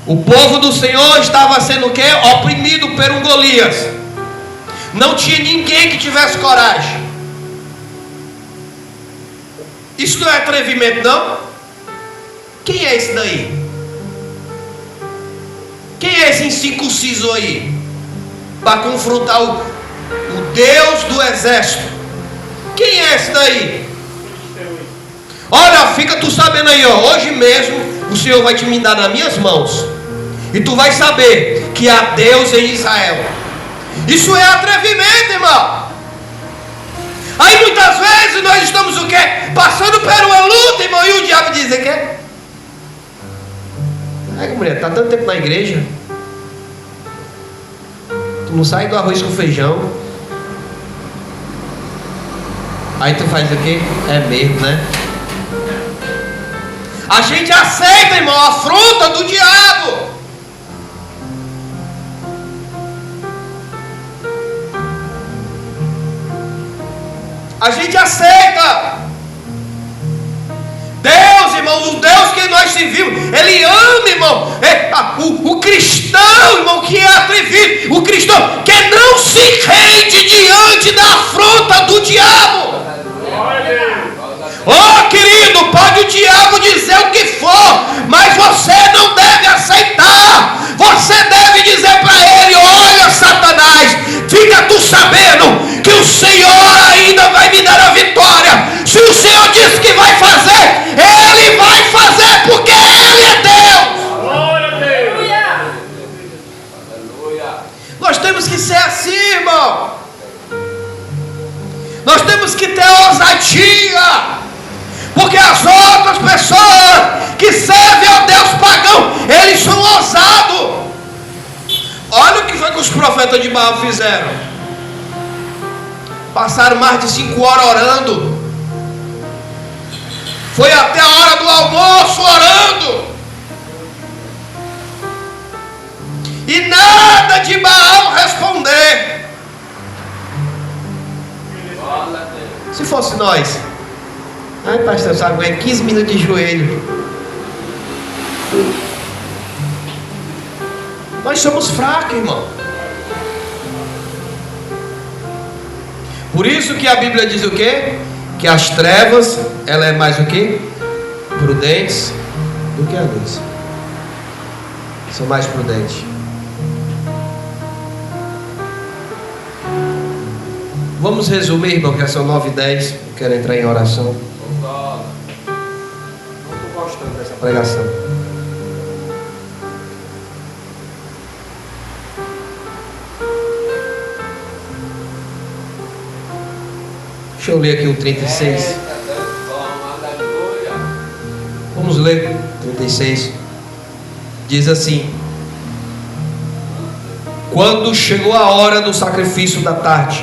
O povo do Senhor estava sendo o quê? Oprimido por um Golias. Não tinha ninguém que tivesse coragem. Isso não é atrevimento, não? Quem é esse daí? Quem é esse incircunciso aí? Para confrontar o Deus do exército. Quem é esse daí? Olha, fica tu sabendo aí, ó. Hoje mesmo o Senhor vai te me dar nas minhas mãos. E tu vai saber que há Deus em Israel. Isso é atrevimento, irmão. Aí muitas vezes nós estamos o quê? Passando por uma luta, irmão. E o diabo diz o quê? Ai, mulher, tá tanto tempo na igreja. Tu não sai do arroz com feijão. Aí tu faz o quê? É mesmo, né? A gente aceita, irmão, a afronta do diabo. A gente aceita. Deus, irmão, o Deus que nós servimos, Ele ama, irmão. O cristão, irmão, que é atrevido, o cristão que não se rende diante da afronta do diabo. Oh, querido, pode o diabo dizer o que for, mas você não deve aceitar. Você deve dizer para ele: olha, Satanás, fica tu sabendo que o Senhor ainda vai me dar a vitória. Se o Senhor disse que vai fazer, Ele vai fazer, porque Ele é Deus. Glória a Deus. Nós temos que ser assim, irmão. Nós temos que ter ousadia. Porque as outras pessoas que servem ao Deus pagão, eles são ousados. Olha o que foi que os profetas de Baal fizeram. Passaram mais de 5 horas orando. Foi até a hora do almoço orando. E nada de Baal responder. Se fosse nós, ai, pastor, sabe, é 15 minutos de joelho. Nós somos fracos, irmão. Por isso que a Bíblia diz o quê? Que as trevas, ela é mais o quê? Prudentes do que a luz. São mais prudentes. Vamos resumir, irmão, que são 9h10. Quero entrar em oração. Não estou gostando dessa pregação. Deixa eu ler aqui o 36. Vamos ler 36. Diz assim: quando chegou a hora do sacrifício da tarde,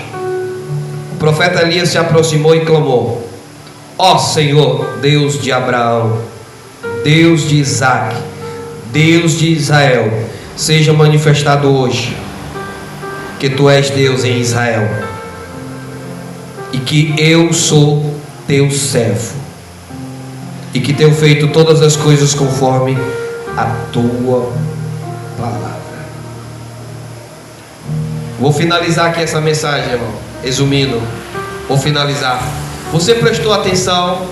o profeta Elias se aproximou e clamou: ó Senhor, Deus de Abraão, Deus de Isaque, Deus de Israel, seja manifestado hoje que tu és Deus em Israel e que eu sou teu servo e que tenho feito todas as coisas conforme a tua palavra. Vou finalizar aqui essa mensagem, irmão. Resumindo, vou finalizar. Você prestou atenção?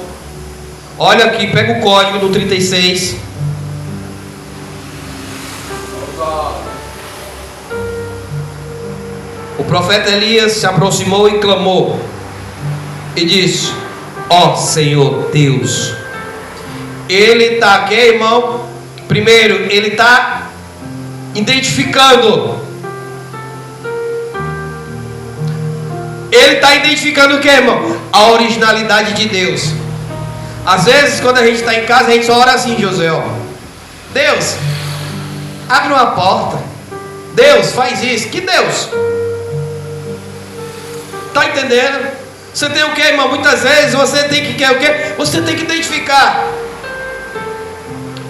Olha aqui, pega o código do 36. O profeta Elias se aproximou e clamou e disse: ó Senhor Deus. Ele está aqui, irmão. Primeiro, ele está identificando. Ele está identificando o que, irmão? A originalidade de Deus. Às vezes, quando a gente está em casa, a gente só ora assim, José, ó. Deus, abre uma porta. Deus, faz isso. Que Deus? Está entendendo? Você tem o que, irmão? Muitas vezes você tem que quer o quê? Você tem que identificar.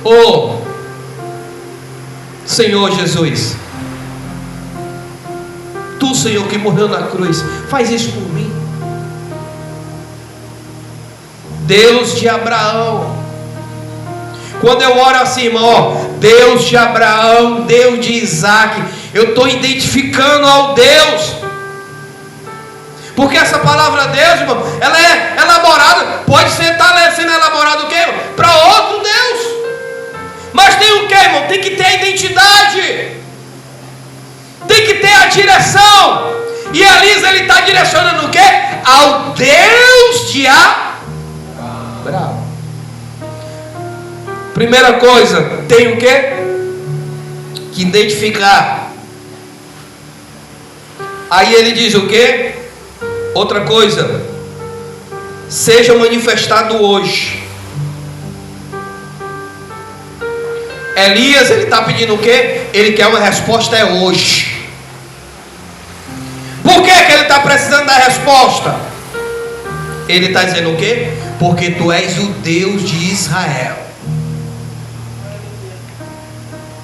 Oh, Senhor Jesus, Tu, Senhor, que morreu na cruz, faz isso por mim. Deus de Abraão. Quando eu oro assim, irmão, ó, Deus de Abraão, Deus de Isaac, eu estou identificando ao Deus. Porque essa palavra Deus, irmão, ela é elaborada, pode ser sendo elaborado o quê? Para outro Deus. Mas tem o quê, irmão? Tem que ter a identidade. Tem que ter a direção. E Elias, ele está direcionando o quê? Ao Deus de Abraão. Primeira coisa, tem o quê? Que identificar. Aí ele diz o quê? Outra coisa, seja manifestado hoje. Elias, ele está pedindo o quê? Ele quer uma resposta hoje. Por que ele está precisando da resposta? Ele está dizendo o quê? Porque tu és o Deus de Israel.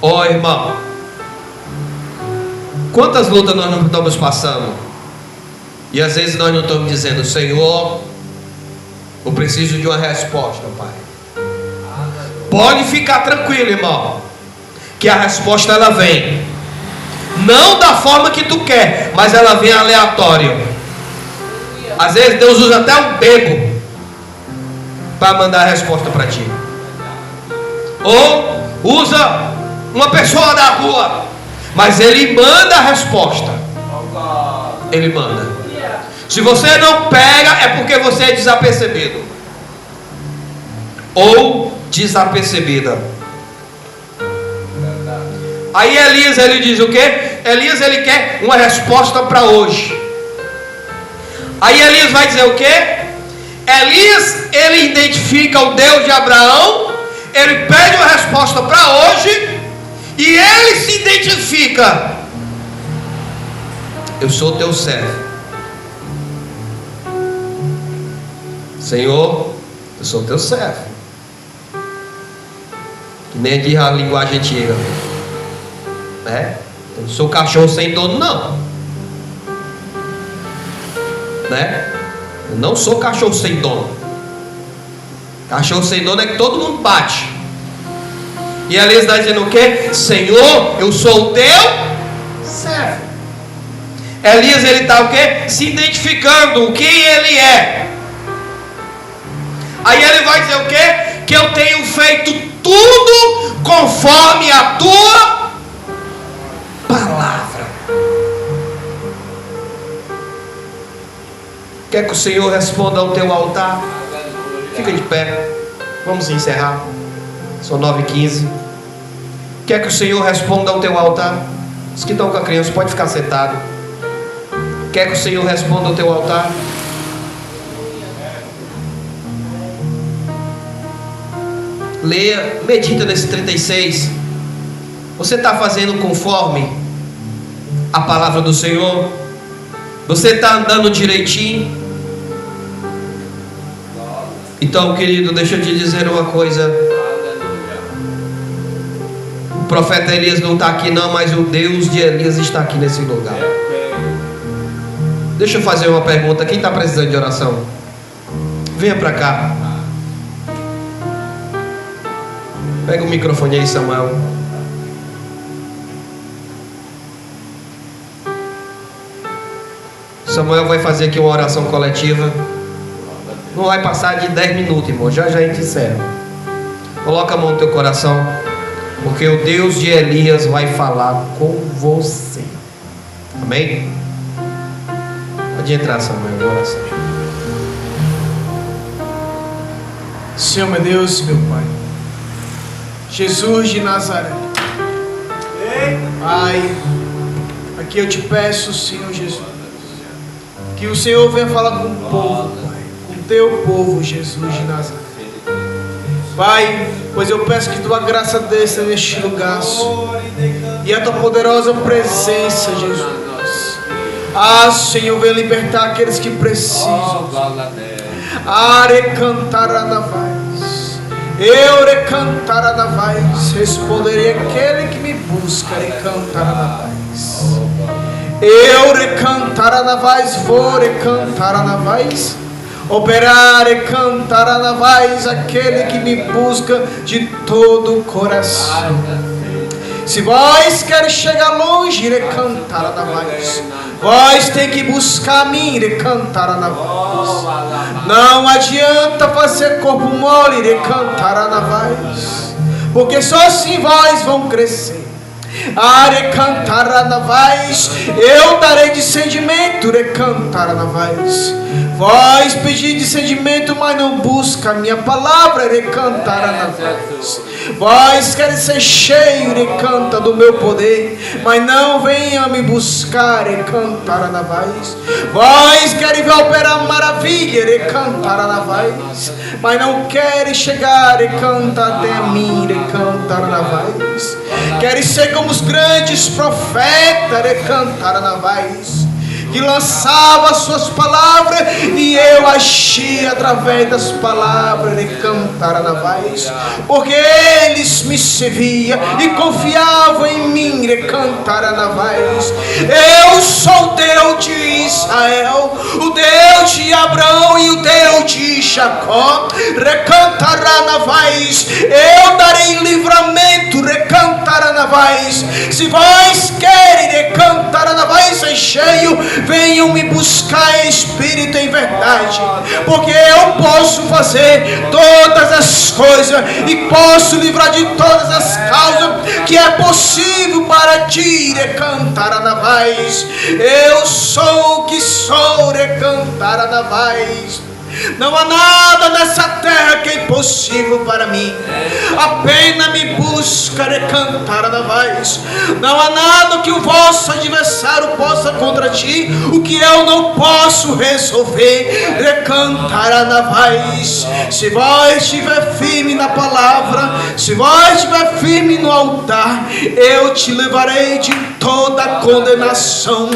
Ó, irmão, quantas lutas nós não estamos passando? E às vezes nós não estamos dizendo, Senhor, eu preciso de uma resposta, Pai. Pode ficar tranquilo, irmão, que a resposta ela vem, não da forma que tu quer, mas ela vem aleatório. Às vezes Deus usa até um bebo para mandar a resposta para ti, ou usa uma pessoa da rua, mas Ele manda a resposta. Ele manda. Se você não pega, é porque você é desapercebido ou desapercebida. Aí Elias, ele diz o quê? Elias, ele quer uma resposta para hoje. Aí Elias vai dizer o quê? Elias, ele identifica o Deus de Abraão, ele pede uma resposta para hoje, e ele se identifica: eu sou teu servo, Senhor, eu sou teu servo. Que nem diz a linguagem antiga, né? Eu não sou cachorro sem dono, não, né? Eu não sou cachorro sem dono. Cachorro sem dono é que todo mundo bate. E Elias está dizendo o quê? Senhor, eu sou o teu servo. Elias, ele está o quê? Se identificando quem ele é. Aí ele vai dizer o quê? Que eu tenho feito tudo conforme a tua palavra. Quer que o Senhor responda ao teu altar? Fica de pé. Vamos encerrar. São 9h15. Quer que o Senhor responda ao teu altar? Os que estão com a criança, pode ficar sentado. Quer que o Senhor responda ao teu altar? Leia, medita nesse 36. Você está fazendo conforme a palavra do Senhor? Você está andando direitinho? Então, querido, deixa eu te dizer uma coisa. O profeta Elias não está aqui não, mas o Deus de Elias está aqui nesse lugar. Deixa eu fazer uma pergunta. Quem está precisando de oração? Venha para cá. Pega o microfone aí, Samuel. Samuel vai fazer aqui uma oração coletiva. Não vai passar de 10 minutos, irmão. Já a gente encerra. Coloca a mão no teu coração, porque o Deus de Elias vai falar com você. Amém? Pode entrar, Samuel, em oração. Senhor, meu Deus, meu Pai, Jesus de Nazaré, Pai, aqui eu te peço, Senhor Jesus, que o Senhor venha falar com o povo, Pai, com o teu povo, Jesus de Nazaré. Pai, pois eu peço que tua graça desça neste lugar, Senhor, e a tua poderosa presença, Jesus. Ah, Senhor, venha libertar aqueles que precisam. Arecantaranavais, eu recantaranavais, responderei aquele que me busca, recantaranavais. Eu recantaranavais, vou recantaranavais. Operar e cantar a voz aquele que me busca de todo o coração. Se vós queres chegar longe, e cantar a voz, vós tem que buscar a mim e cantar a voz. Não adianta fazer corpo mole e cantar a voz, porque só assim vós vão crescer. Arecantar na voz, eu darei discernimento, recantar na voz. Vós pedis discernimento, mas não busca a minha palavra, recantar na voz. Vós queres ser cheio, recanta do meu poder, mas não venha me buscar, recantar na voz. Vós queres ver operar maravilha, recantar na voz, mas não queres chegar, recanta até a mim, recantar na voz. Queres ser como os grandes profetas, recantar na voz, que lançava suas palavras e eu achei através das palavras de cantar na voz, porque eles me serviam e confiavam em mim de cantar na voz. Eu sou o Deus de Israel, o Deus de Abraão e o Deus de Jacó. Recantará na voz, eu darei livramento, recantará na voz. Se vós querem recantar na voz em cheio, venham me buscar em espírito e em verdade, porque eu posso fazer todas as coisas e posso livrar de todas as causas que é possível para ti, recantar na voz. Eu sou o que sou, recantar na voz. Não há nada nessa terra que é impossível para mim. Apenas me busca, recantar na voz. Não há nada que o vosso adversário possa contra ti, o que eu não posso resolver, recantar na voz. Se vós estiver firme na palavra, se vós estiver firme no altar, eu te levarei de toda condenação.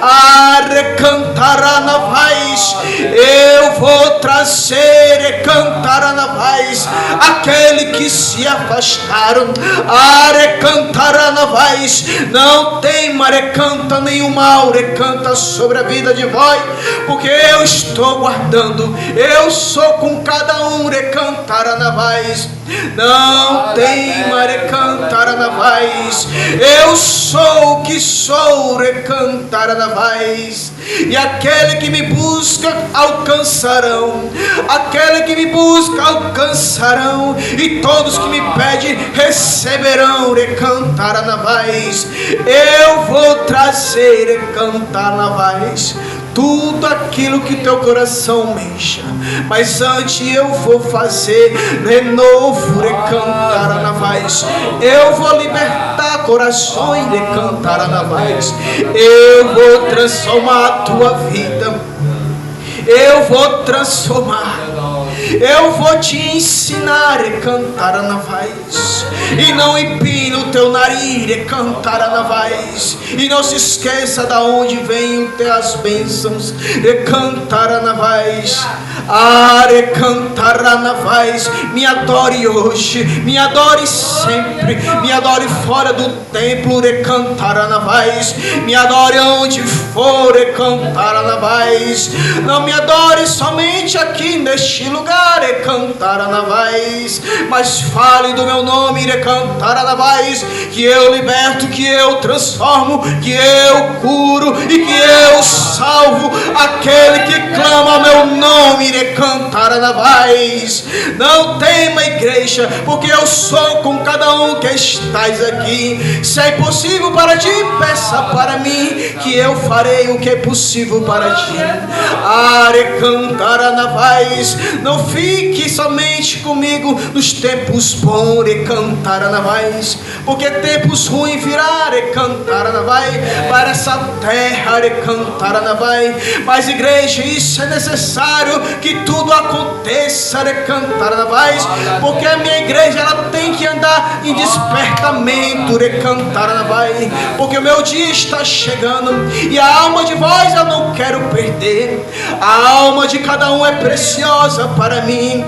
A recantar na voz, eu vou trazer e cantar na voz aquele que se afastaram. Arecantar na voz, não tem recanta nenhum mal, recanta sobre a vida de vós, porque eu estou guardando, eu sou com cada um, recantar na voz. Não tem recantar na voz, eu sou o que sou, recantar na voz. E aquele que me busca alcançarão, aquele que me busca alcançarão, e todos que me pedem receberão, recantar na voz. Eu vou trazer, recantar na voz, tudo aquilo que teu coração almeja, mas antes eu vou fazer renovo, recantar na voz. Eu vou libertar corações, recantar na voz. Eu vou transformar a tua vida, eu vou transformar, eu vou te ensinar a cantar na voz. E não empine o teu nariz, a cantar na voz. E não se esqueça da onde vêm as teus bênçãos, a cantar na voz. Cantar na voz. Me adore hoje, me adore sempre, me adore fora do templo, cantar na voz. Me adore onde for, cantar na voz. Não me adore somente aqui neste lugar, cantar na voz, mas fale do meu nome, cantar na voz, que eu liberto, que eu transformo, que eu curo e que eu salvo aquele que clama meu nome, cantar na voz. Não tema, igreja, porque eu sou com cada um que estás aqui. Se é impossível para ti, peça para mim, que eu farei o que é possível para ti. Cantar na voz. Não fique somente comigo nos tempos bons, cantar na voz, porque tempos ruins virá, cantar na voz, para essa terra, cantar na voz. Mas igreja, isso é necessário que tudo aconteça, cantar na voz, porque a minha igreja ela tem que andar em despertamento, cantar na voz, porque o meu dia está chegando e a alma de vós eu não quero perder. A alma de cada um é preciosa para mim.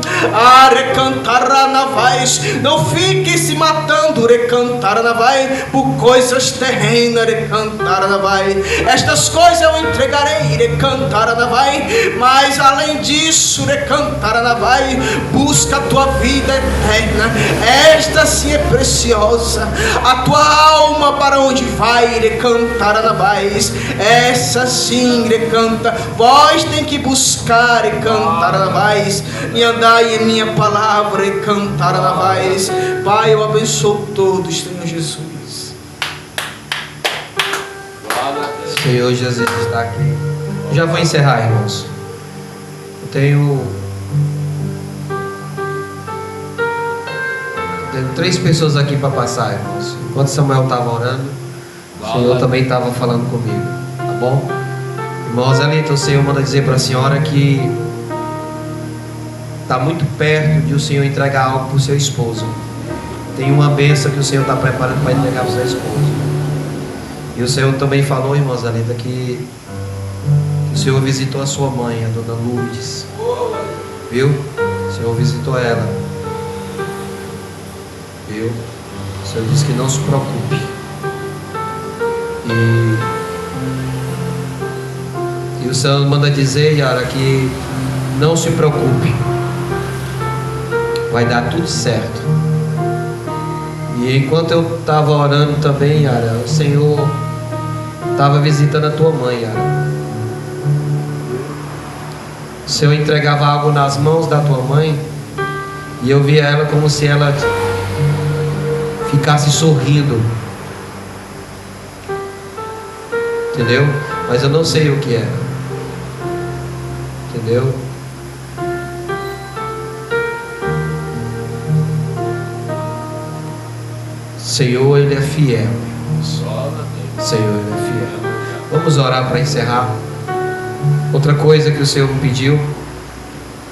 Recantar na voz. Não fique se matando, recantar na voz, por coisas terrenas, recantar na voz. Estas coisas eu entregarei, recantar na voz, mas além disso, recantar na voz, busca a tua vida eterna. Esta sim é preciosa. A tua alma para onde vai, recantar na voz. Essa sim, recanta. Vós tem que buscar e cantar na voz, e andar em minha palavra e cantar na voz. Pai, eu abençoo todos, Senhor Jesus. Senhor Jesus está aqui. Já vou encerrar, irmãos. Eu tenho 3 pessoas aqui para passar, irmãos. Enquanto Samuel estava orando, o Senhor também estava falando comigo, tá bom? Irmã Roselita, o Senhor manda dizer para a senhora que está muito perto de o Senhor entregar algo para o seu esposo. Tem uma bênção que o Senhor está preparando para entregar para o seu esposo. E o Senhor também falou, irmã Roselita, que o Senhor visitou a sua mãe, a dona Lourdes. Viu? O Senhor visitou ela. Viu? O Senhor disse que não se preocupe. E o Senhor manda dizer, Yara, que não se preocupe. Vai dar tudo certo. E enquanto eu estava orando também, Yara, o Senhor estava visitando a tua mãe, Yara. O Senhor entregava algo nas mãos da tua mãe, e eu via ela como se ela ficasse sorrindo. Entendeu? Mas eu não sei o que é. Entendeu? Senhor, Ele é fiel. Senhor, Ele é fiel. Vamos orar para encerrar. Outra coisa que o Senhor me pediu.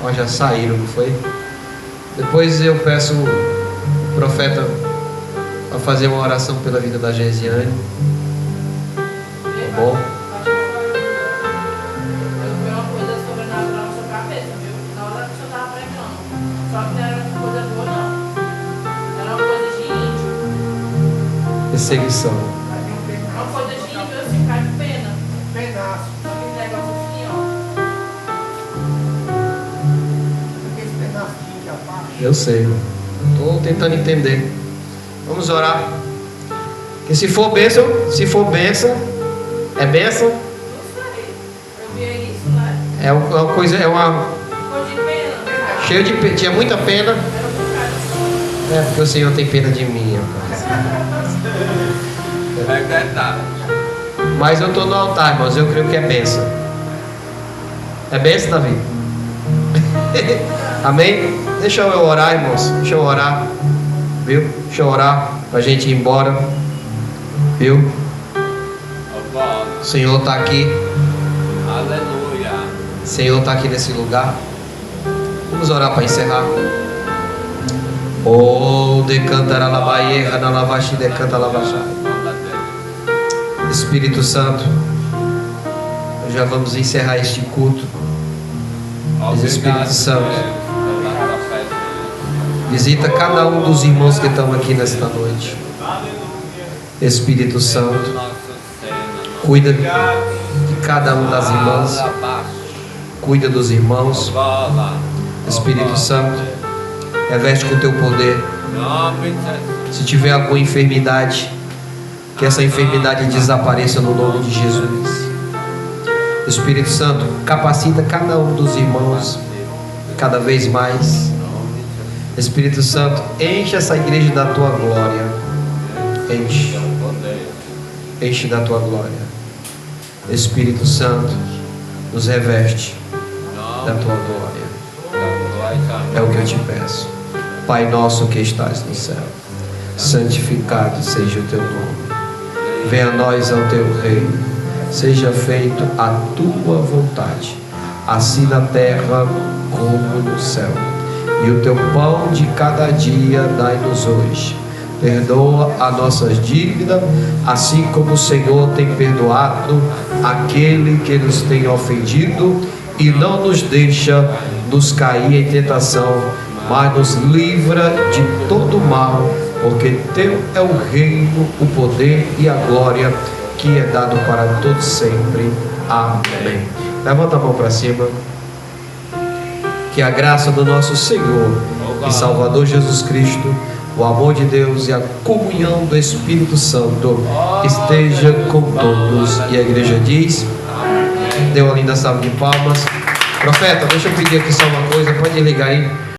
Ó, já saíram, não foi? Depois eu peço o profeta a fazer uma oração pela vida da Gesiane. Tá bom? Perseguição. Uma coisa de índio, assim, cai de pena. Pedaço. Um negócio assim, ó. Aquele pedacinho que abaixa. Eu sei. Estou tentando entender. Vamos orar. Que se for bênção, é bênção. Não sei. Eu vi isso, né? É uma coisa, é uma Coisa de pena. cheio de pena. Tinha muita pena. Era um bocado. É porque o Senhor tem pena de mim, rapaz. Mas eu estou no altar, irmãos. Eu creio que é bênção. É bênção, Davi? Amém? Deixa eu orar, irmãos. Deixa eu orar. Viu? Deixa eu orar para a gente ir embora. Viu? O Senhor está aqui. Aleluia. O Senhor está aqui nesse lugar. Vamos orar para encerrar. Oh, decanta la baie, na lavashi, decanta la baixai. Espírito Santo, nós já vamos encerrar este culto. Mas Espírito Santo, visita cada um dos irmãos que estão aqui nesta noite. Espírito Santo, cuida de cada um das irmãs. Cuida dos irmãos. Espírito Santo, reveste com o teu poder. Se tiver alguma enfermidade, que essa enfermidade desapareça no nome de Jesus. Espírito Santo, capacita cada um dos irmãos cada vez mais. Espírito Santo, enche essa igreja da tua glória. Enche. Enche da tua glória. Espírito Santo, nos reveste da tua glória. É o que eu te peço. Pai nosso que estás no céu, santificado seja o teu nome. Venha a nós ao teu reino. Seja feito a tua vontade, assim na terra como no céu. E o teu pão de cada dia dai-nos hoje. Perdoa as nossas dívidas, assim como o Senhor tem perdoado aquele que nos tem ofendido, e não nos deixa nos cair em tentação, mas nos livra de todo mal, porque teu é o reino, o poder e a glória, que é dado para todos sempre. Amém. Levanta a mão para cima. Que a graça do nosso Senhor e Salvador Jesus Cristo, o amor de Deus e a comunhão do Espírito Santo esteja com todos. E a igreja diz: dê uma linda salva de palmas. Profeta, deixa eu pedir aqui só uma coisa, pode ligar aí.